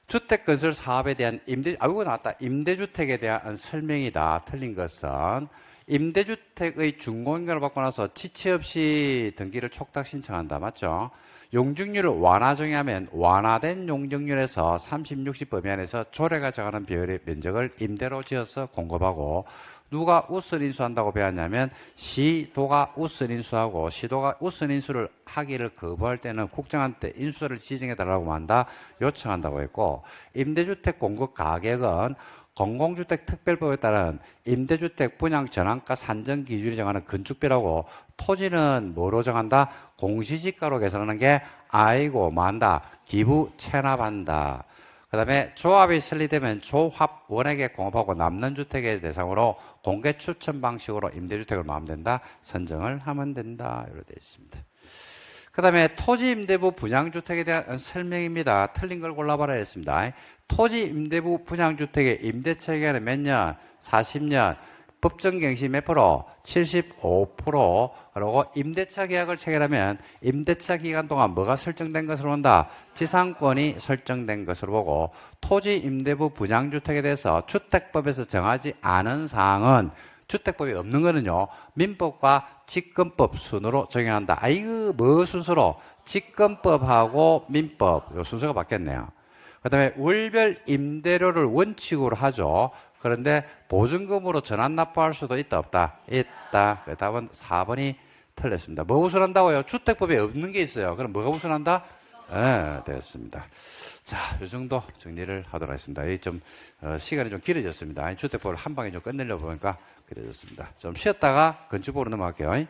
주택건설 사업에 대한 이거 나왔다. 임대주택에 대한 설명이다. 틀린 것은 임대주택의 준공인가를 받고 나서 지체 없이 등기를 촉탁 신청한다. 맞죠? 용적률을 완화 정의하면 완화된 용적률에서 30, 60 범위 안에서 조례가 정하는 비율의 면적을 임대로 지어서 공급하고 누가 우선 인수한다고 배웠냐면 시도가 우선 인수하고 시도가 우선 인수를 하기를 거부할 때는 국정한테 인수를 지정해달라고 한다. 요청한다고 했고 임대주택 공급 가격은 공공주택 특별법에 따른 임대주택 분양 전환가 산정 기준이 정하는 건축비라고 토지는 뭐로 정한다? 공시지가로 계산하는 게 아이고 만다. 기부 체납한다. 그 다음에 조합이 설립되면 조합 원액에 공급하고 남는 주택의 대상으로 공개 추천 방식으로 임대주택을 마음된다. 선정을 하면 된다. 이렇게 되어 있습니다. 그 다음에 토지 임대부 분양주택에 대한 설명입니다. 틀린 걸 골라봐라 했습니다. 토지 임대부 분양주택의 임대차 기간은 몇 년? 40년. 법정갱시 몇 프로? 75%. 그리고 임대차 계약을 체결하면 임대차 기간 동안 뭐가 설정된 것으로 본다? 지상권이 설정된 것으로 보고 토지 임대부 분양주택에 대해서 주택법에서 정하지 않은 사항은 주택법이 없는 거는요. 민법과 직권법 순으로 적용한다. 이거 뭐 순서로? 직권법하고 민법 요 순서가 바뀌었네요. 그 다음에 월별 임대료를 원칙으로 하죠. 그런데 보증금으로 전환 납부할 수도 있다 없다? 있다. 답은 4번이 틀렸습니다. 뭐 우선한다고요? 주택법에 없는 게 있어요. 그럼 뭐가 우선한다? 네, 됐습니다. 자, 이 정도 정리를 하도록 하겠습니다. 시간이 좀 길어졌습니다. 주택법을 한 방에 좀 끝내려고 보니까 길어졌습니다. 좀 쉬었다가 건축법으로 넘어갈게요.